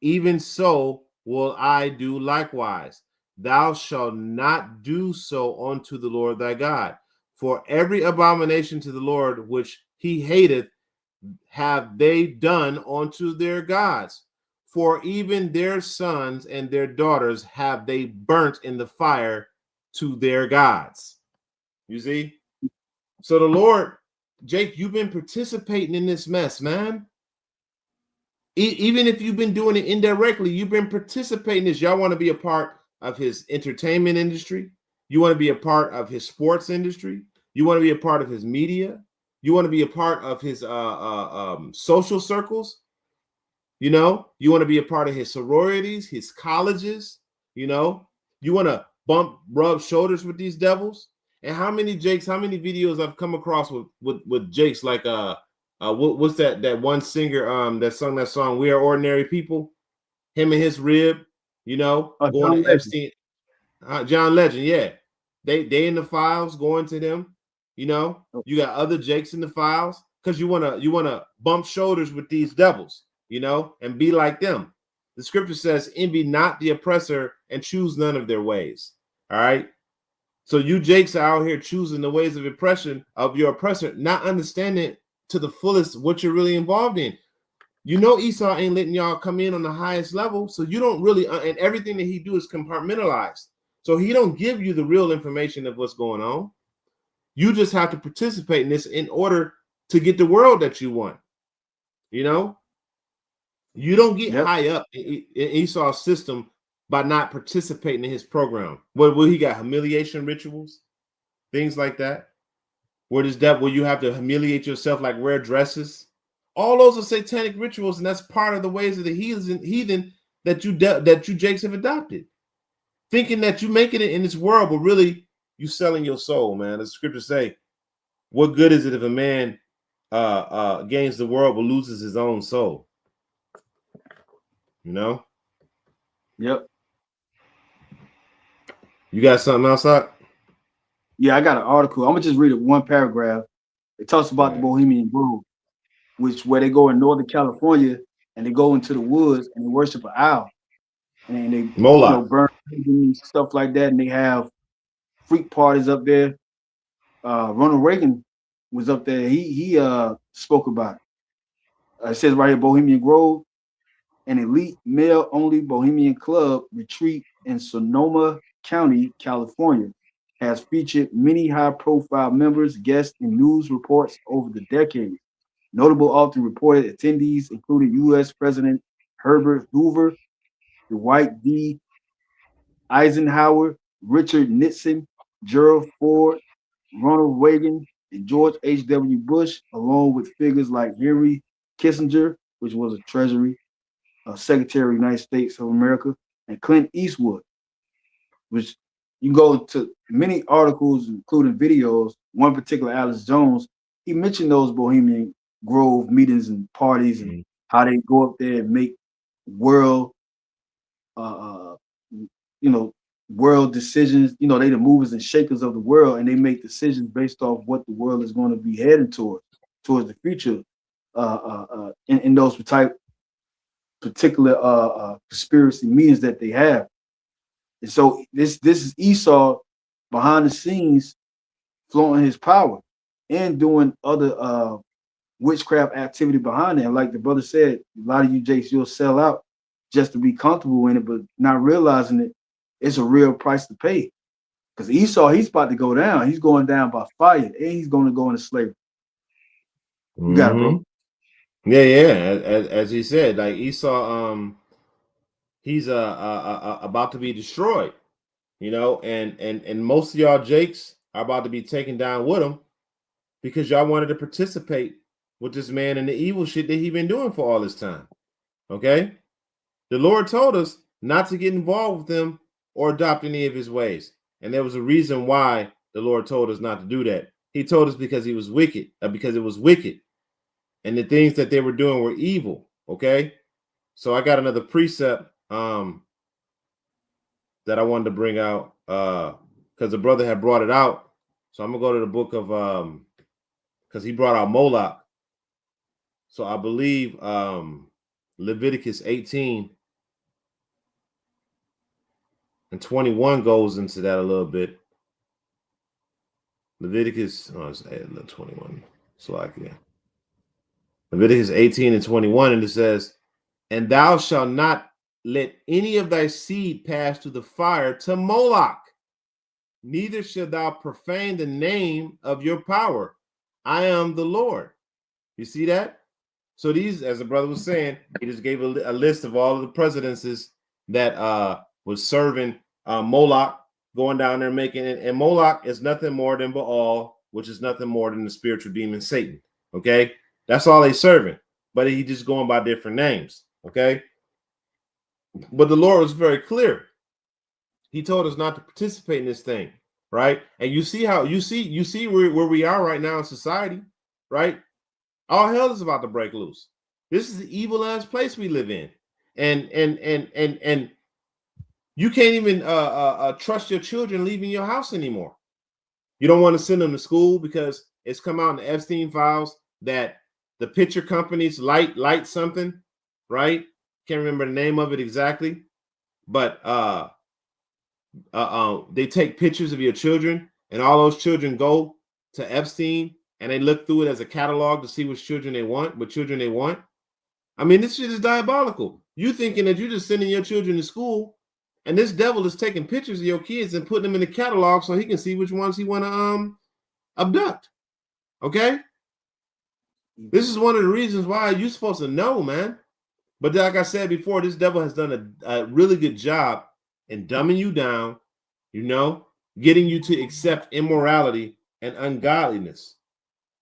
Even so will I do likewise. Thou shalt not do so unto the Lord thy God. For every abomination to the Lord which he hateth have they done unto their gods. For even their sons and their daughters have they burnt in the fire to their gods. You see? So the Lord, Jake, you've been participating in this mess, man. Even if you've been doing it indirectly, you've been participating in this. Y'all want to be a part of his entertainment industry. You want to be a part of his sports industry. You want to be a part of his media. You want to be a part of his social circles. You know, you want to be a part of his sororities, his colleges. You know, you want to rub shoulders with these devils. And how many videos I've come across with Jakes like what's that one singer that sung that song "We Are Ordinary People"? Him and his rib, you know, going John to Legend. Epstein, John Legend, yeah. They in the files going to them, you know. You got other Jakes in the files because you wanna bump shoulders with these devils, you know, and be like them. The scripture says, "Envy not the oppressor and choose none of their ways." All right. So you Jakes are out here choosing the ways of oppression of your oppressor, not understanding to the fullest what you're really involved in. You know Esau ain't letting y'all come in on the highest level, so you don't really, and everything that he do is compartmentalized. So he don't give you the real information of what's going on. You just have to participate in this in order to get the world that you want. You know, you don't get Yep. high up in Esau's system by not participating in his program. Where he got humiliation rituals, things like that. Where you have to humiliate yourself, like wear dresses. All those are satanic rituals, and that's part of the ways of the heathen that you Jakes have adopted. Thinking that you making it in this world, but really you selling your soul, man. The scriptures say, "What good is it if a man gains the world but loses his own soul?" You know. Yep. You got something else up? Yeah, I got an article. I'm gonna just read it one paragraph. It talks All about the right. Bohemian Grove, where they go in Northern California and they go into the woods and they worship an owl and they Molach. burn and stuff like that, and they have freak parties up there. Ronald Reagan was up there. He spoke about it. It says right here, Bohemian Grove, an elite male-only bohemian club retreat in Sonoma County, California, has featured many high-profile members, guests, and news reports over the decades. Notable often reported attendees included U.S. President Herbert Hoover, Dwight D. Eisenhower, Richard Nixon, Gerald Ford, Ronald Reagan, and George H.W. Bush, along with figures like Henry Kissinger, which was a Treasury Secretary of the United States of America, and Clint Eastwood, which you go to many articles, including videos. One particular, Alex Jones, he mentioned those Bohemian Grove meetings and parties and Mhm. how they go up there and make world, uh, you know, world decisions. You know, they the movers and shakers of the world, and they make decisions based off what the world is going to be heading towards the future. In those particular conspiracy meetings that they have. And so this is Esau behind the scenes flaunting his power and doing other witchcraft activity behind it. And like the brother said, a lot of you Jakes, you'll sell out just to be comfortable in it, but not realizing it, it's a real price to pay. Because Esau, he's about to go down. He's going down by fire, and he's going to go into slavery. You got it, bro. Yeah, yeah. As he said, like Esau, he's about to be destroyed. You know, and most of y'all Jakes are about to be taken down with him because y'all wanted to participate with this man and the evil shit that he been doing for all this time. Okay, the Lord told us not to get involved with him or adopt any of his ways, and there was a reason why the Lord told us not to do that. He told us because he was wicked, because it was wicked, and the things that they were doing were evil. Okay, so I got another precept that I wanted to bring out because the brother had brought it out. So I'm gonna go to the book of because he brought out Molach. So I believe Leviticus 18 and 21 goes into that a little bit. Leviticus, it's 21. Slovakia. Leviticus 18 and 21, and it says, "And thou shalt not let any of thy seed pass through the fire to Moloch, neither shalt thou profane the name of your power. I am the Lord." You see that? So these, as the brother was saying, he just gave a list of all of the presidencies that was serving Molach, going down there making it. And Molach is nothing more than Baal, which is nothing more than the spiritual demon Satan. Okay, that's all they serving, but he just going by different names. Okay, but the Lord was very clear. He told us not to participate in this thing, right? And you see how you see where we are right now in society, right? All hell is about to break loose. This is the evil ass place we live in, and you can't even trust your children leaving your house anymore. You don't want to send them to school because it's come out in the Epstein files that the picture companies light something, right? Can't remember the name of it exactly, but they take pictures of your children, and all those children go to Epstein, and they look through it as a catalog to see which children they want. I mean, this shit is diabolical. You thinking that you're just sending your children to school, and this devil is taking pictures of your kids and putting them in the catalog so he can see which ones he want to abduct. Okay, this is one of the reasons why you're supposed to know, man. But like I said before, this devil has done a really good job in dumbing you down, you know, getting you to accept immorality and ungodliness.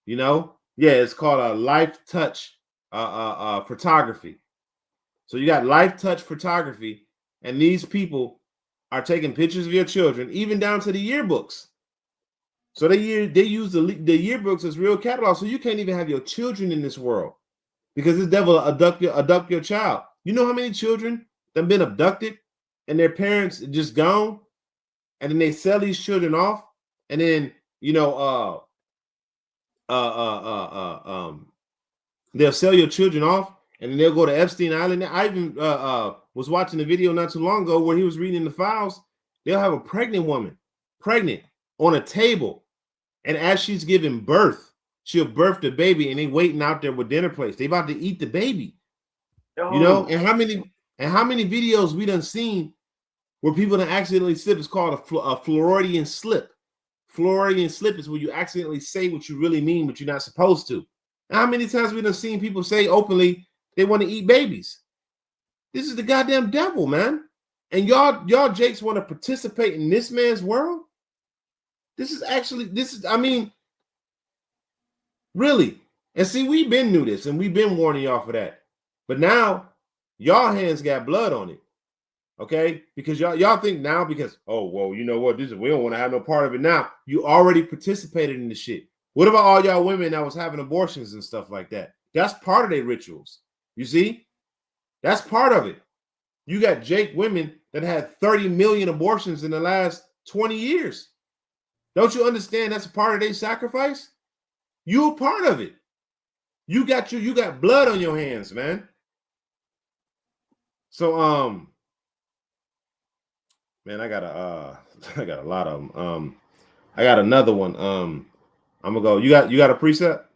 You know, yeah, it's called a life touch photography. So you got life touch photography, and these people are taking pictures of your children, even down to the yearbooks. So they use the yearbooks as real catalogs, so you can't even have your children in this world because this devil abduct your child. You know how many children that have been abducted and their parents just gone, and then they sell these children off, and then they'll sell your children off, and then they'll go to Epstein Island. I even was watching a video not too long ago where he was reading the files. They'll have a pregnant woman, pregnant on a table, and as she's giving birth, she'll birth the baby, and they waiting out there with dinner plates. They about to eat the baby, you know. And how many videos we done seen where people done accidentally slip? It's called a Floridian slip. Floridian slip is where you accidentally say what you really mean, but you're not supposed to. And how many times we done seen people say openly they want to eat babies? This is the goddamn devil, man. And y'all jakes want to participate in this man's world? I mean, really. And see, we've been knew this, and we've been warning y'all for that. But now, y'all hands got blood on it. Okay? Because y'all think now because, oh, well, you know what? We don't want to have no part of it now. You already participated in the shit. What about all y'all women that was having abortions and stuff like that? That's part of their rituals. You see? That's part of it. You got Jake women that had 30 million abortions in the last 20 years. Don't you understand that's a part of their sacrifice? You're a part of it. You got blood on your hands, man. So man, I got a lot of them. I got another one. I'm gonna go. You got a precept?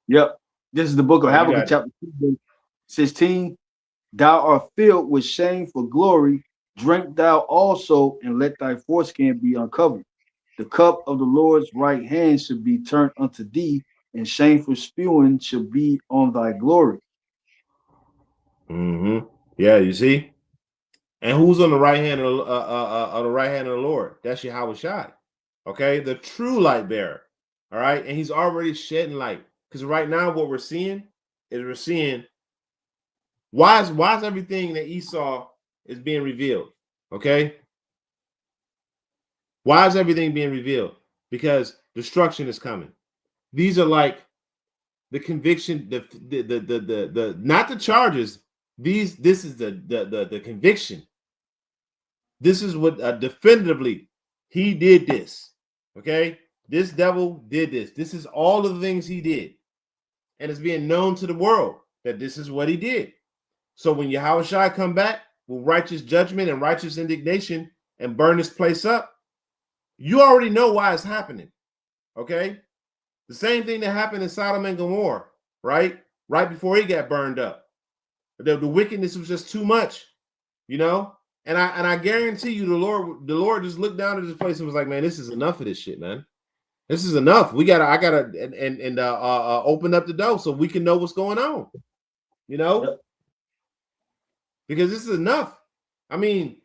Yep. This is the book of Habakkuk, chapter 2, 16. Thou art filled with shame for glory. Drink thou also, and let thy foreskin be uncovered. The cup of the Lord's right hand should be turned unto thee, and shameful spewing shall be on thy glory. Mm-hmm. Yeah, you see. And who's on the right hand of the Lord? That's Yahweh Shai. Okay, the true light bearer. All right, and he's already shedding light. Because right now, what we're seeing why is everything that Esau is being revealed? Okay, why is everything being revealed? Because destruction is coming. These are like the conviction, the not the charges. This is the conviction. This is what definitively he did this. Okay, this devil did this. This is all of the things he did, and it's being known to the world that this is what he did. So when Yahweh Shai come back with righteous judgment and righteous indignation and burn this place up, you already know why it's happening. Okay, the same thing that happened in Sodom and Gomorrah, right? Right before he got burned up, the wickedness was just too much, you know. And I guarantee you, the Lord just looked down at this place and was like, man, this is enough of this shit, man. This is enough. I gotta open up the door so we can know what's going on. You know, Yep. because this is enough. I mean,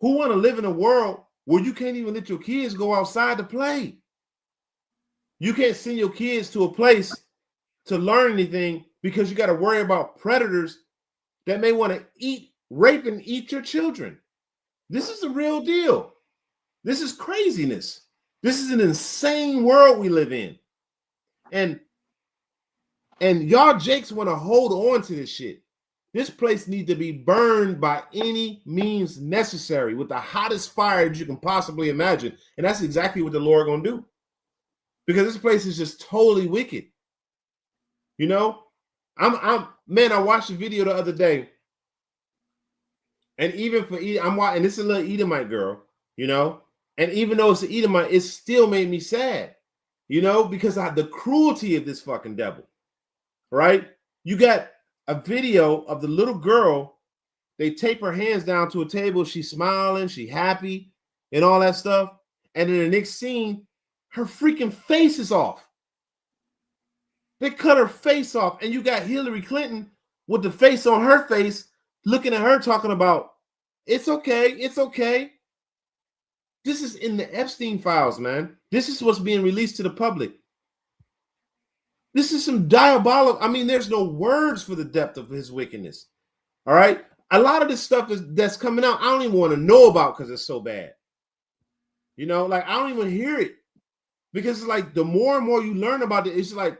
who want to live in a world where you can't even let your kids go outside to play? You can't send your kids to a place to learn anything because you got to worry about predators that may want to rape and eat your children. This is a real deal. This is craziness. This is an insane world we live in. And y'all jakes want to hold on to this shit. This place needs to be burned by any means necessary with the hottest fire that you can possibly imagine. And that's exactly what the Lord gonna do. Because this place is just totally wicked. You know, I watched a video the other day, and even for I'm watching, this is a little Edomite girl, you know, and even though it's an Edomite, it still made me sad, you know, because the cruelty of this fucking devil, right? You got a video of the little girl, they tape her hands down to a table, she's smiling, she happy, and all that stuff, and in the next scene, her freaking face is off. They cut her face off, and you got Hillary Clinton with the face on her face, looking at her talking about, it's okay, it's okay. This is in the Epstein files, man. This is what's being released to the public. This is some diabolical, I mean, there's no words for the depth of his wickedness. All right? A lot of this stuff that's coming out, I don't even want to know about because it's so bad. You know, like, I don't even hear it. Because it's like, the more and more you learn about it, it's like,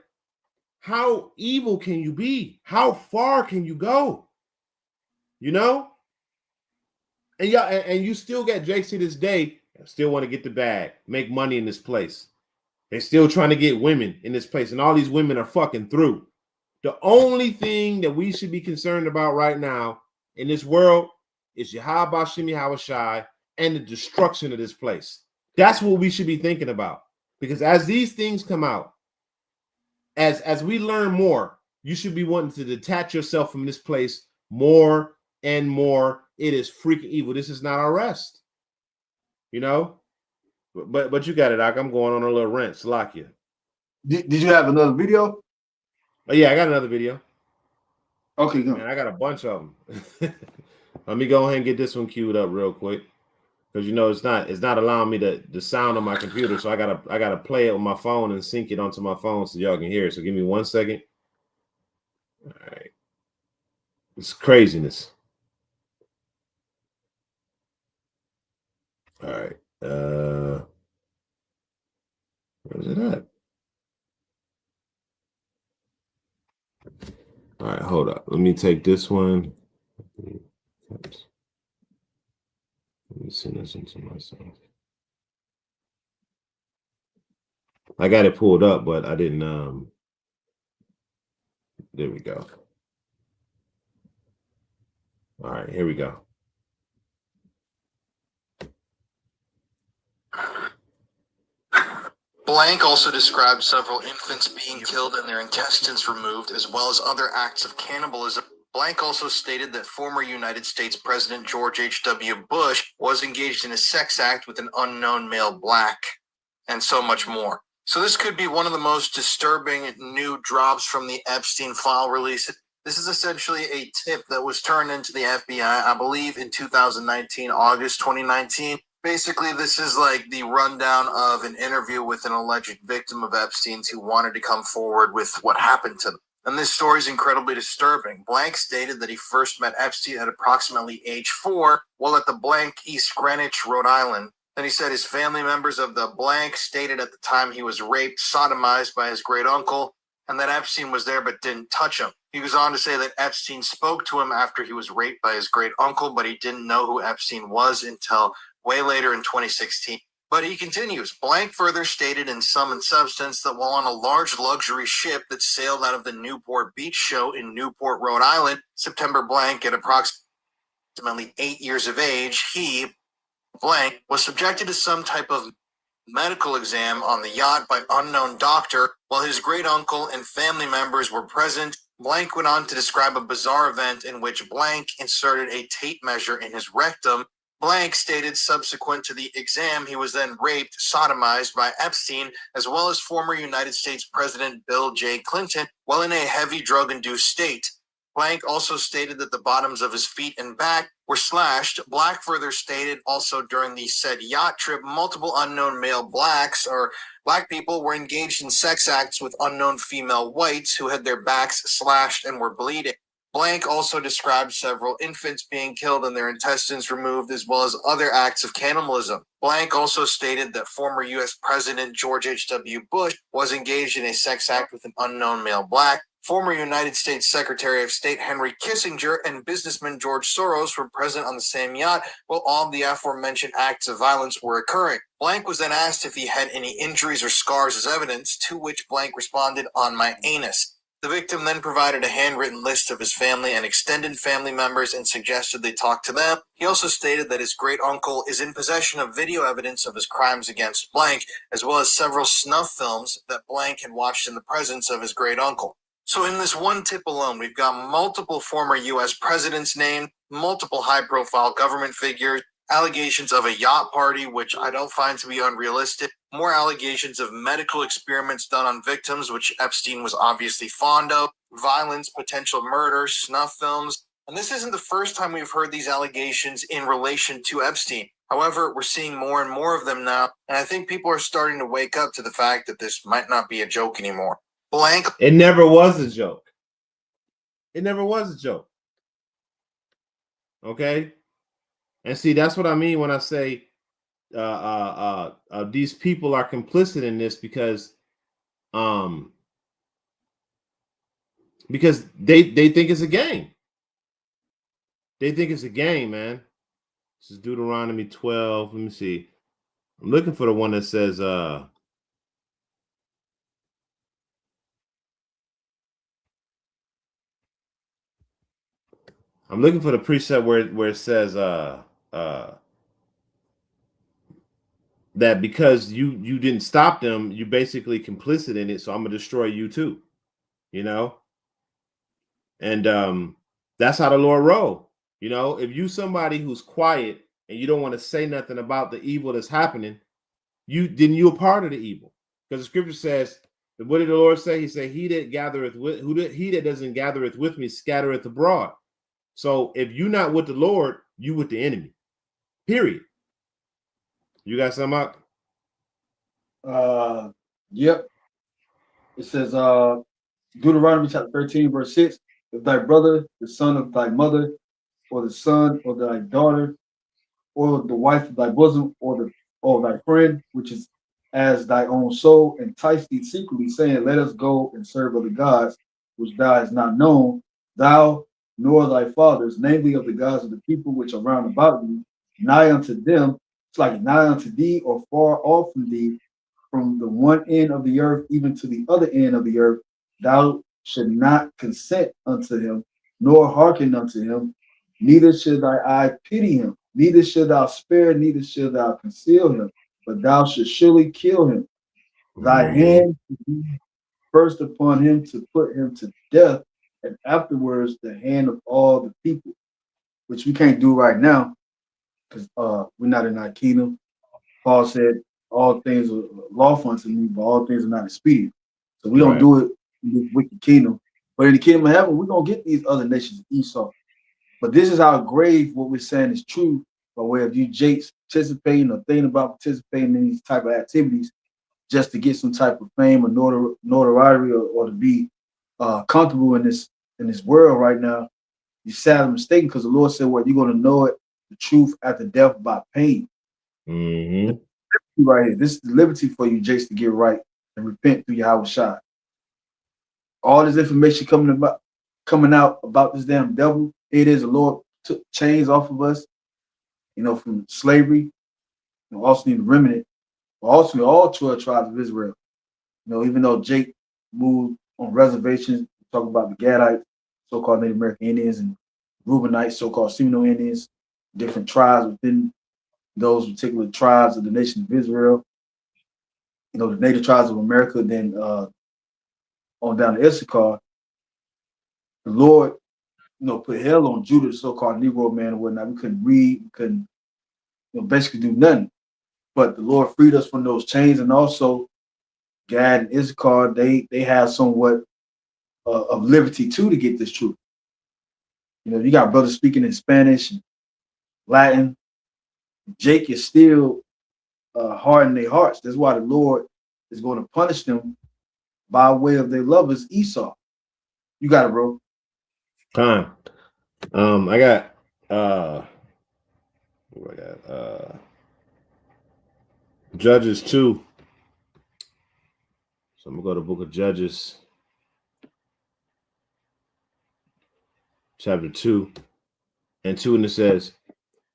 how evil can you be? How far can you go? You know? And yeah, and you still get Jakes to this day, still want to get the bag, make money in this place. They're still trying to get women in this place, and all these women are fucking through. The only thing that we should be concerned about right now in this world is Yahweh Shem Yahushai and the destruction of this place. That's what we should be thinking about. Because as these things come out, as we learn more, you should be wanting to detach yourself from this place more and more. It is freaking evil. This is not our rest. You know? But you got it, Doc. I'm going on a little rant. Salakia. Did you have another video? Oh, yeah, I got another video. Okay, good. Man, I got a bunch of them. Let me go ahead and get this one queued up real quick. Because you know it's not allowing me the sound on my computer, so I gotta play it on my phone and sync it onto my phone so y'all can hear it. So give me 1 second. All right, it's craziness. All right, where's it at? All right, hold up. Let me take this one. Let me send this into myself. I got it pulled up, but I didn't. There we go. All right, here we go. Blank also described several infants being killed and their intestines removed, as well as other acts of cannibalism. Blank also stated that former United States President George H.W. Bush was engaged in a sex act with an unknown male black, and so much more. So this could be one of the most disturbing new drops from the Epstein file release. This is essentially a tip that was turned into the FBI, I believe, in 2019, August 2019. Basically, this is like the rundown of an interview with an alleged victim of Epstein's who wanted to come forward with what happened to them. And this story is incredibly disturbing. Blank stated that he first met Epstein at approximately age 4 while at the blank East Greenwich, Rhode Island. Then he said his family members of the blank stated at the time he was raped, sodomized by his great uncle, and that Epstein was there but didn't touch him. He goes on to say that Epstein spoke to him after he was raped by his great uncle, but he didn't know who Epstein was until way later in 2016. But he continues. Blank further stated in sum and substance that while on a large luxury ship that sailed out of the Newport Beach show in Newport, Rhode Island, September blank at approximately 8 years of age, he, blank, was subjected to some type of medical exam on the yacht by unknown doctor while his great uncle and family members were present. Blank went on to describe a bizarre event in which blank inserted a tape measure in his rectum Blank stated subsequent to the exam, he was then raped, sodomized by Epstein, as well as former United States President Bill J. Clinton, while in a heavy drug-induced state. Blank also stated that the bottoms of his feet and back were slashed. Black further stated also during the said yacht trip, multiple unknown male blacks or black people were engaged in sex acts with unknown female whites who had their backs slashed and were bleeding. Blank also described several infants being killed and their intestines removed, as well as other acts of cannibalism. Blank also stated that former U.S. President George H.W. Bush was engaged in a sex act with an unknown male black. Former United States Secretary of State Henry Kissinger and businessman George Soros were present on the same yacht while all of the aforementioned acts of violence were occurring. Blank was then asked if he had any injuries or scars as evidence, to which Blank responded, "On my anus." The victim then provided a handwritten list of his family and extended family members and suggested they talk to them. He also stated that his great uncle is in possession of video evidence of his crimes against Blank, as well as several snuff films that Blank had watched in the presence of his great uncle. So in this one tip alone, we've got multiple former U.S. presidents named, multiple high-profile government figures, allegations of a yacht party, which I don't find to be unrealistic, more allegations of medical experiments done on victims, which Epstein was obviously fond of, violence, potential murder, snuff films. And this isn't the first time we've heard these allegations in relation to Epstein. However, we're seeing more and more of them now, and I think people are starting to wake up to the fact that this might not be a joke anymore. Blank. It never was a joke. It never was a joke. Okay? And see, that's what I mean when I say these people are complicit in this because they think it's a game. They think it's a game, man. This is Deuteronomy 12. Let me see. I'm looking for the one that says I'm looking for the precept where it says that because you didn't stop them, you basically complicit in it, so I'm gonna destroy you too, you know. And that's how the Lord roll. You know, if you somebody who's quiet and you don't want to say nothing about the evil that's happening, you're part of the evil. Because the scripture says, what did the Lord say? He said, he that doesn't gathereth with me scattereth abroad. So if you're not with the Lord, you with the enemy. Period. You got something up? Yep. It says Deuteronomy chapter 13, verse 6. If thy brother, the son of thy mother, or the son of thy daughter, or the wife of thy bosom, or thy friend, which is as thy own soul, entice thee secretly, saying, Let us go and serve other gods, which thou hast not known, thou nor thy fathers, namely of the gods of the people which are round about you, nigh unto them, it's like nigh unto thee, or far off from thee, from the one end of the earth even to the other end of the earth, thou should not consent unto him, nor hearken unto him, neither should thy eye pity him, neither should thou spare, neither should thou conceal him, but thou should surely kill him. Thy hand should be first upon him to put him to death, and afterwards the hand of all the people, which we can't do right now because we're not in our kingdom. Paul said, all things are lawful unto me, but all things are not expedient. So we don't do it in this wicked kingdom. But in the kingdom of heaven, we're going to get these other nations of Esau. But this is how grave what we're saying is true, by way of you Jakes participating or thinking about participating in these type of activities just to get some type of fame or notoriety or to be comfortable in this world right now. You're sadly mistaken because the Lord said, "What you're going to know it, the truth after death by pain." Right here, this is the liberty for you, Jakes, to get right and repent through Yahweh Shai. All this information coming out about this damn devil. It is the Lord took chains off of us, from slavery. Also need a remnant, but also all 12 tribes of Israel. Even though Jake moved on reservations, talk about the Gadites, so-called Native American Indians, and Reubenites, so-called Seminole Indians, different tribes within those particular tribes of the nation of Israel. The native tribes of America, then on down to Issachar, the Lord, put hell on Judah, the so-called Negro man and whatnot. We couldn't read, we couldn't basically do nothing. But the Lord freed us from those chains, and also Gad and Issachar, they have somewhat of liberty too to get this truth. You got brothers speaking in Spanish, Latin. Jake is still hardening their hearts. That's why the Lord is going to punish them by way of their lovers Esau. You got it, bro. Time. I got what I got Judges 2. So I'm gonna go to the book of Judges, chapter 2 and 2, and it says,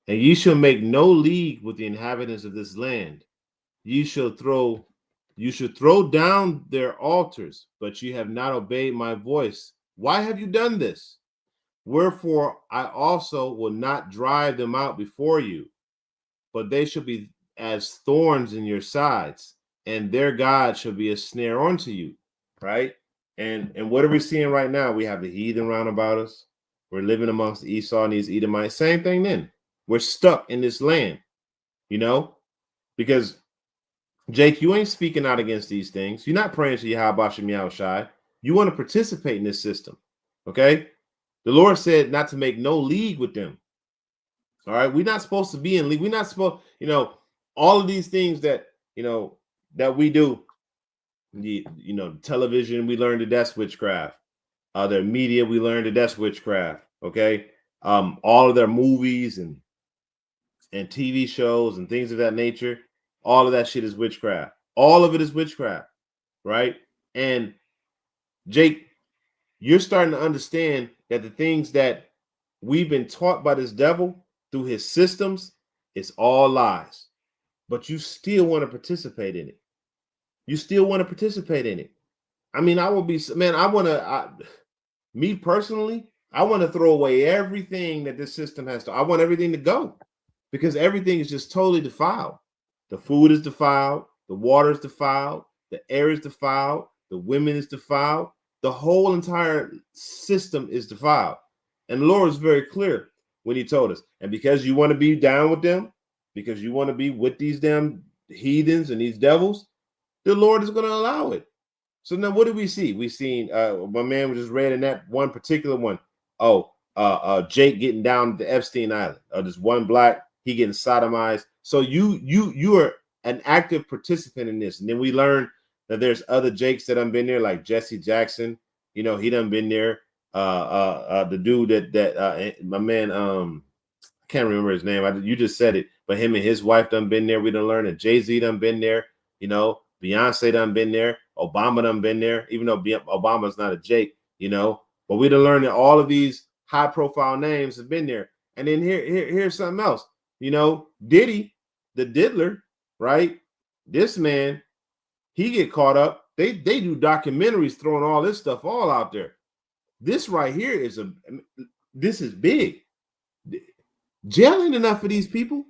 "And ye shall make no league with the inhabitants of this land. You should throw down their altars, but ye have not obeyed my voice. Why have you done this? Wherefore I also will not drive them out before you, but they shall be as thorns in your sides, and their God shall be a snare unto you." Right? And what are we seeing right now? We have the heathen round about us. We're living amongst Esau and these Edomites. Same thing then. We're stuck in this land, because Jake, you ain't speaking out against these things. You're not praying to Yahweh Shem Yahushai. You want to participate in this system. Okay? The Lord said not to make no league with them. All right. We're not supposed to be in league. We're not supposed, all of these things that, that we do. Television, we learned that that's witchcraft. Their media, we learned that that's witchcraft. Okay. All of their movies and TV shows and things of that nature, all of that shit is witchcraft. All of it is witchcraft. Right. And Jake, you're starting to understand that the things that we've been taught by this devil through his systems is all lies. But you still want to participate in it. You still want to participate in it. I mean, I will be, man, me personally, I want to throw away everything that this system has to. I want everything to go because everything is just totally defiled. The food is defiled. The water is defiled. The air is defiled. The women is defiled. The whole entire system is defiled. And the Lord is very clear when he told us. And because you want to be down with them, because you want to be with these damn heathens and these devils, the Lord is going to allow it. So now what do we see? We seen my man was just read in that one particular one. Jake getting down to Epstein Island. This one black, he getting sodomized. So you are an active participant in this. And then we learn that there's other Jakes that have been there, like Jesse Jackson. He done been there. The dude that my man, I can't remember his name. You just said it, but him and his wife done been there. We done learned that Jay-Z done been there. Beyonce done been there. Obama done been there, even though Obama's not a Jake, but we done learned that all of these high profile names have been there. And then here's something else, Diddy, the diddler, right? This man, he get caught up. They do documentaries throwing all this stuff all out there. This right here this is big. Jail ain't enough for these people.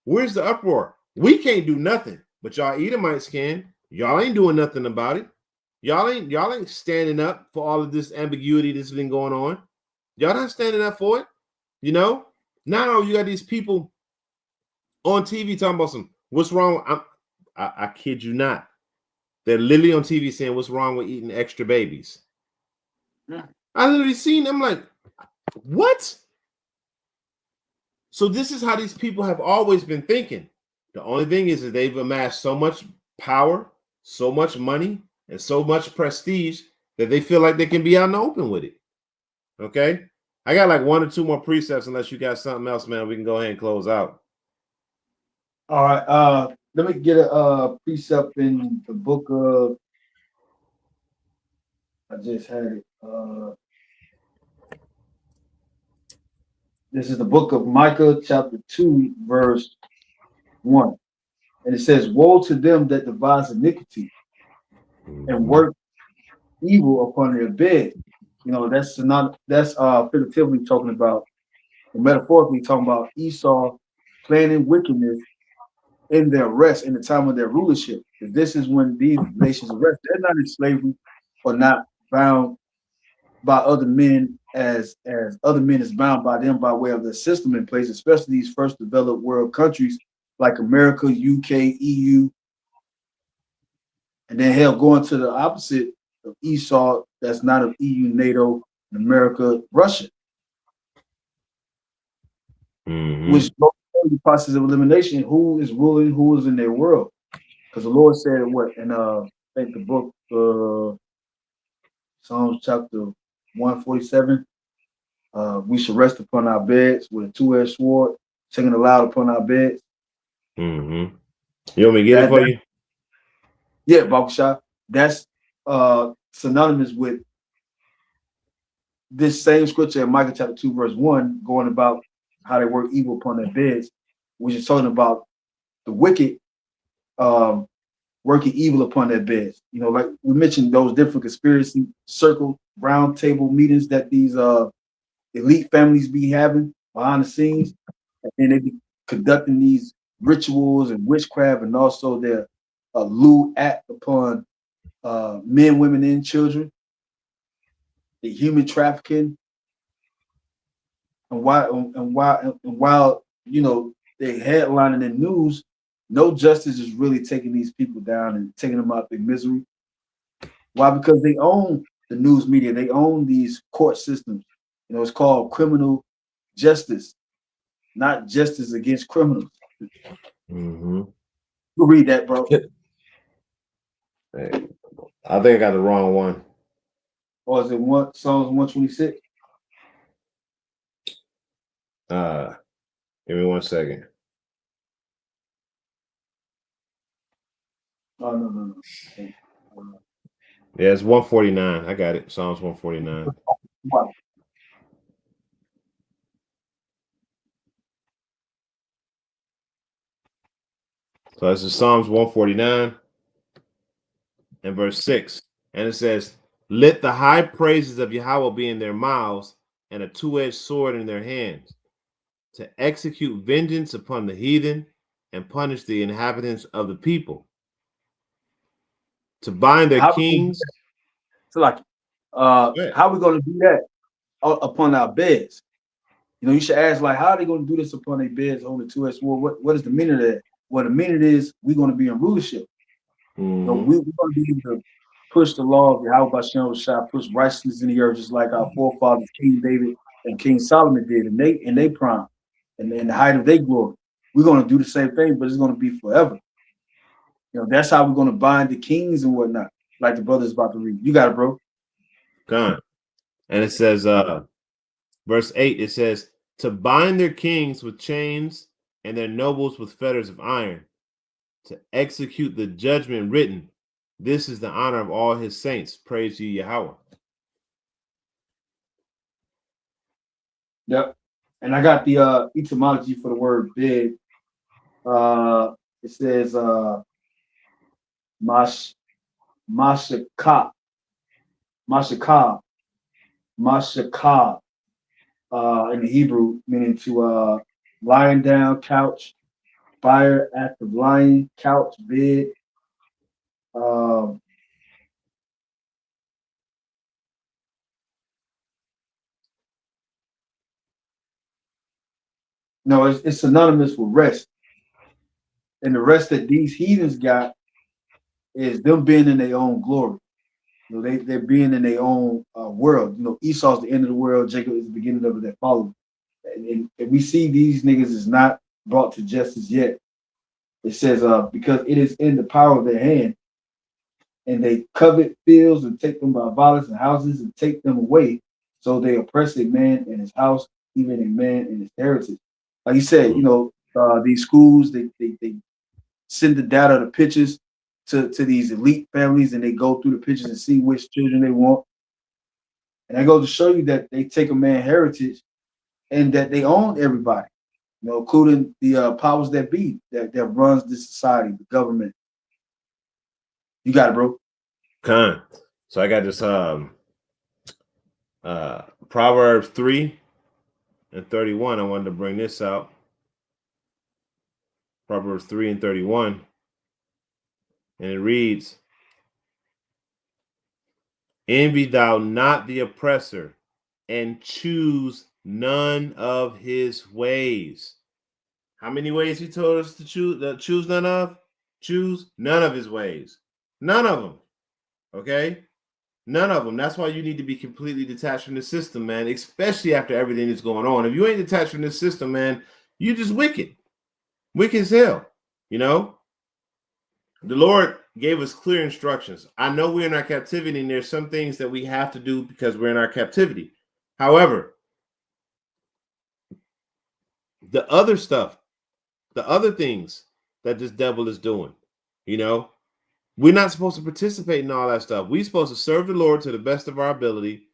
Where's the uproar? We can't do nothing, but y'all Edomites can. Y'all ain't doing nothing about it. Y'all ain't standing up for all of this ambiguity that's been going on. Y'all not standing up for it. Now you got these people on TV talking about what's wrong. I kid you not. They're literally on TV saying what's wrong with eating extra babies. Yeah. I literally seen them like, what? So this is how these people have always been thinking. The only thing is that they've amassed so much power, so much money, and so much prestige that they feel like they can be out in the open with it. Okay? I got like 1 or 2 more precepts unless you got something else, man. We can go ahead and close out. All right. Let me get a precept in the book of, I just had it. This is the book of Micah, chapter 2, verse 1. And it says, "Woe to them that devise iniquity and work evil upon their bed." That's not figuratively talking about, or metaphorically talking about Esau planning wickedness in their rest, in the time of their rulership. This is when these nations rest. They're not in slavery or not bound by other men as other men is bound by them by way of the system in place, especially these first developed world countries like America, UK, EU, and then hell going to the opposite of Esau, that's not of EU, NATO, and America, Russia, which goes through the process of elimination. Who is ruling? Who is in their world? Because the Lord said what in I think the book Psalms chapter 147. We should rest upon our beds with a two-edged sword, singing aloud upon our beds. You want me to get it for you? Yeah, Baruch Shah. That's synonymous with this same scripture in Micah chapter 2, verse 1, going about how they work evil upon their beds, which is talking about the wicked working evil upon their beds. You know, like we mentioned those different conspiracy circle round table meetings that these elite families be having behind the scenes, and then they be conducting these rituals and witchcraft, and also their lewd act upon men, women, and children, the human trafficking, and while you know they headlining in news, no justice is really taking these people down and taking them out their misery. Why? Because they own the news media, they own these court systems. You know, it's called criminal justice, not justice against criminals. You read that, bro. Hey, I think I got the wrong one. Or is it Psalms 126? Give me 1 second. Oh no. Yeah, it's 149. I got it. Psalms 149. Wow. So this is Psalms 149 and verse 6. And it says, let the high praises of Yahweh be in their mouths and a two-edged sword in their hands, to execute vengeance upon the heathen and punish the inhabitants of the people, to bind their kings. So like, how are we going to do that upon our beds? You know, you should ask, like, how are they going to do this upon their beds on the 2S war? What is the meaning of that? Well, the meaning is we're going to be in rulership. So we're going to be able to push the law of Yahweh Bashem Shah, push righteousness in the earth, just like our forefathers, King David and King Solomon did, and they prime, and in the height of their glory. We're going to do the same thing, but it's going to be forever. You know, that's how we're going to bind the kings and whatnot, like the brother's about to read. You got it, bro. God. And it says, verse 8, it says, to bind their kings with chains and their nobles with fetters of iron, to execute the judgment written. This is the honor of all his saints. Praise ye Yahweh. Yep. And I got the etymology for the word bed. It says mashaka, mashaka, mashaka, in the Hebrew, meaning to lying down, couch, fire, act of lying, couch, bed. No, it's synonymous with rest. And the rest that these heathens got is them being in their own glory. You know, they're being in their own world. You know, Esau's the end of the world, Jacob is the beginning of it that follows. And we see these niggas is not brought to justice yet. It says, because it is in the power of their hand, and they covet fields and take them by violence and houses and take them away. So they oppress a man in his house, even a man in his heritage. Like you said, you know, these schools, they send the data, the pictures to these elite families, and they go through the pictures and see which children they want. And I go to show you that they take a man heritage and that they own everybody, you know, including the powers that be that runs this society, the government. You got it, bro. Con. So I got this Proverbs 3 and 31. I wanted to bring this out. Proverbs 3 and 31. And it reads, envy thou not the oppressor, and choose none of his ways. How many ways he told us to choose none of? Choose none of his ways. None of them. Okay? None of them. That's why you need to be completely detached from the system, man, especially after everything that's going on. If you ain't detached from this system, man, you just wicked. Wicked as hell. You know? The Lord gave us clear instructions. I know we're in our captivity, and there's some things that we have to do because we're in our captivity. However, the other stuff, the other things that this devil is doing, you know, we're not supposed to participate in all that stuff. We're supposed to serve the Lord to the best of our ability,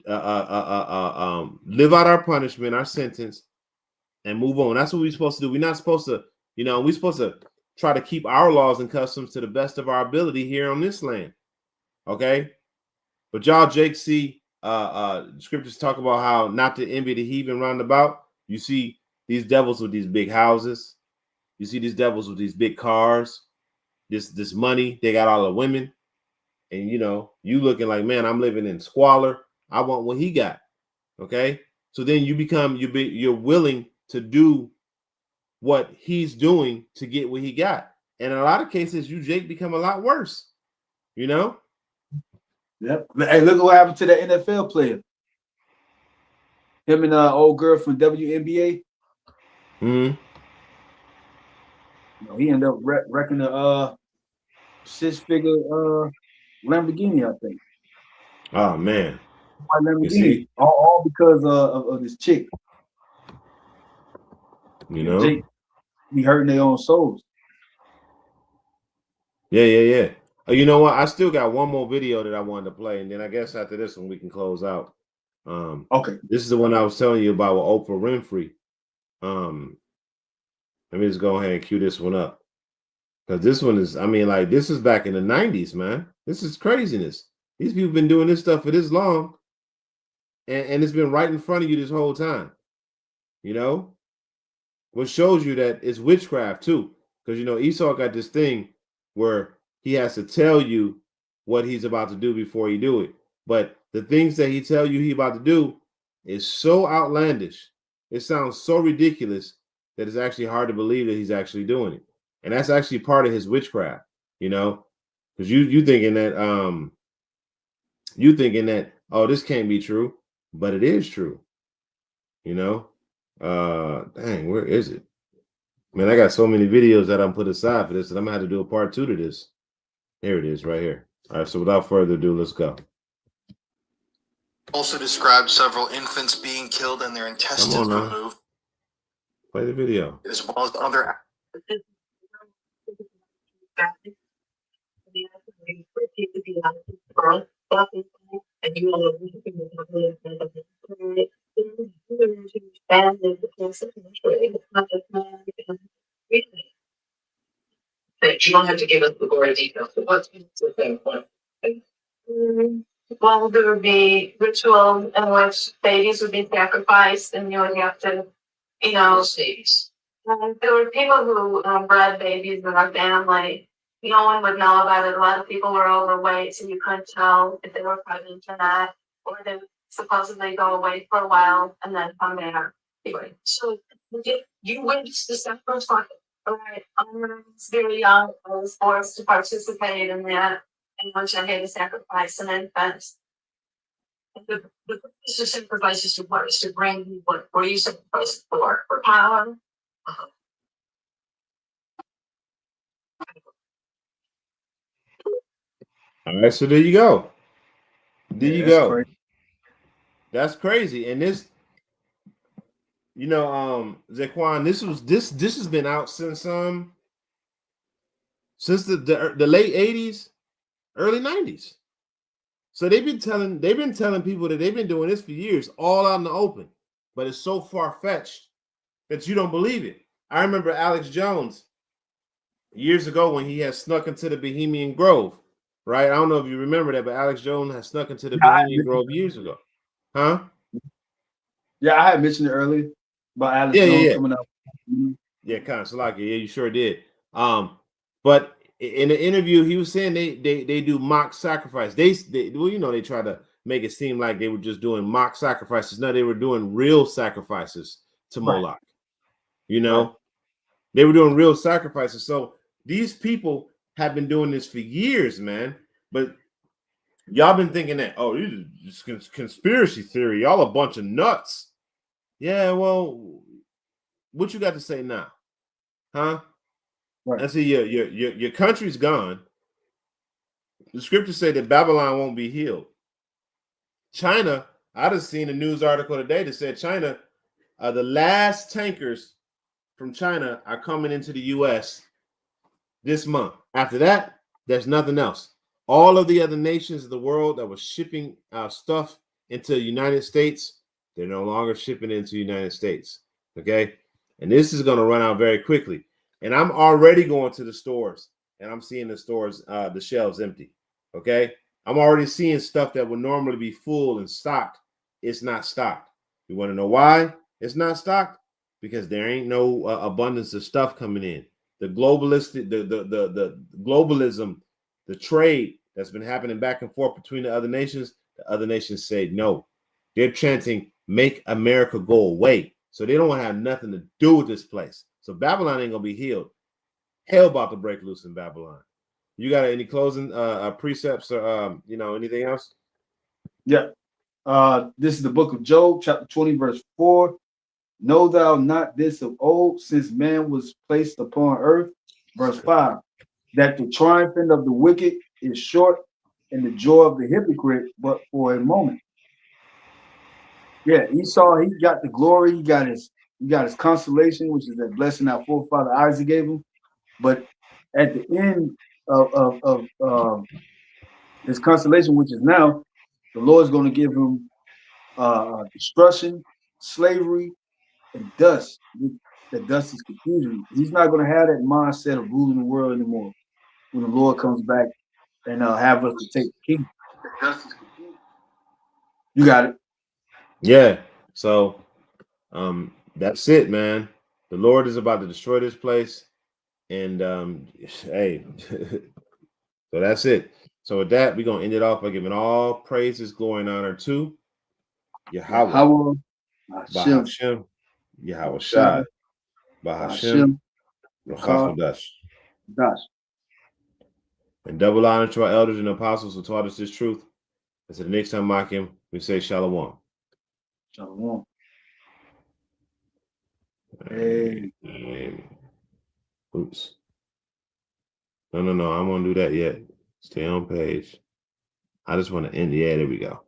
live out our punishment, our sentence, and move on. That's what we're supposed to do. We're not supposed to, we're supposed to try to keep our laws and customs to the best of our ability here on this land. Okay? But y'all, Jake, see, scriptures talk about how not to envy the heathen round about. You see these devils with these big houses. You see these devils with these big cars, this money. They got all the women, and you looking like, man, I'm living in squalor. I want what he got. Okay, so then you're willing to do what he's doing to get what he got, and in a lot of cases, you, Jake, become a lot worse. Yep. Hey, look what happened to that NFL player. Him and old girl from WNBA. Mm-hmm. He ended up wrecking a 6-figure Lamborghini, I think. Oh man, Lamborghini, you see? all because of this chick. Jake, be hurting their own souls. Yeah. You know what? I still got one more video that I wanted to play, and then I guess after this one we can close out. Okay. This is the one I was telling you about with Oprah Winfrey. Let me just go ahead and cue this one up, because this one is, this is back in the 90s, man. This is craziness. These people have been doing this stuff for this long, and it's been right in front of you this whole time. What shows you that it's witchcraft too, because Esau got this thing where he has to tell you what he's about to do before he do it. But the things that he tell you he about to do is so outlandish. It sounds so ridiculous that it's actually hard to believe that he's actually doing it. And that's actually part of his witchcraft, because you thinking that, oh, this can't be true, but it is true. Dang, where is it? Man, I got so many videos that I'm put aside for this that I'm gonna have to do a part 2 to this. Here it is, right here. All right, so without further ado, let's go. Also described several infants being killed and their intestines removed. Play the video. As well as other. But you don't have to give us the gory details. What's the same point? Well, there would be rituals in which babies would be sacrificed, and you would have to, babies. There were people who bred babies in our family. No one would know about it. A lot of people were overweight, so you couldn't tell if they were pregnant or not, or they would supposedly go away for a while and then come back. Anyway, so you witnessed the sacrifice. All right, when I was very young, I was forced to participate in that, in which I had to sacrifice an infant. The purpose of sacrifice is to what? Is to bring you what were you sacrificed for? For power? All right, so there you go. Crazy. That's crazy. And this, Zaquan, this has been out since the late 80s, early 90s. So they've been telling people that they've been doing this for years, all out in the open. But it's so far-fetched that you don't believe it. I remember Alex Jones years ago when he had snuck into the Bohemian Grove, right? I don't know if you remember that, but Alex Jones had snuck into the Bohemian Grove years ago. Huh? Yeah, I had mentioned it earlier about Alex Jones coming up. Yeah, kind of Salaki. Yeah, you sure did. But in the interview, he was saying they do mock sacrifice. They try to make it seem like they were just doing mock sacrifices. No, they were doing real sacrifices to Molach. You know, they were doing real sacrifices. So these people have been doing this for years, man. But y'all been thinking that, oh, this is conspiracy theory. Y'all a bunch of nuts. Yeah, well, what you got to say now? Huh? Right. I see your country's gone. The scriptures say that Babylon won't be healed. China, I just seen a news article today that said China, the last tankers from China are coming into the U.S. this month. After that, there's nothing else. All of the other nations of the world that were shipping stuff into the United States, they're no longer shipping into the United States. Okay. And this is going to run out very quickly. And I'm already going to the stores and I'm seeing the stores, the shelves empty. Okay. I'm already seeing stuff that would normally be full and stocked. It's not stocked. You want to know why it's not stocked? Because there ain't no abundance of stuff coming in. The globalistic, the globalism, the trade that's been happening back and forth between the other nations say no. They're chanting, make America go away. So they don't want to have nothing to do with this place. So Babylon ain't gonna be healed. Hell about to break loose in Babylon. You got any closing precepts or anything else? Yeah. This is the book of Job, chapter 20, verse 4. Know thou not this of old, since man was placed upon earth? Verse 5. That the triumphing of the wicked is short, and the joy of the hypocrite but for a moment. Yeah, Esau, he got the glory, he got his consolation, which is that blessing our forefather Isaac gave him. But at the end of his consolation, which is now, the Lord's going to give him destruction, slavery, and dust. That dust is confusion. He's not going to have that mindset of ruling the world anymore when the Lord comes back and have us to take the kingdom. The dust is confusion. You got it. Yeah. So that's it, man. The Lord is about to destroy this place. And hey, so that's it. So with that, we're gonna end it off by giving all praises, glory, and honor to Yahweh, Bahashem, Yahweh Shai, Bahashem, Rachafadash. And double honor to our elders and apostles who taught us this truth. Until the next time, Makim, we say Shalom. Shalom. Hey. Oops. No. I won't do that yet. Stay on page. I just want to end. Yeah, there we go.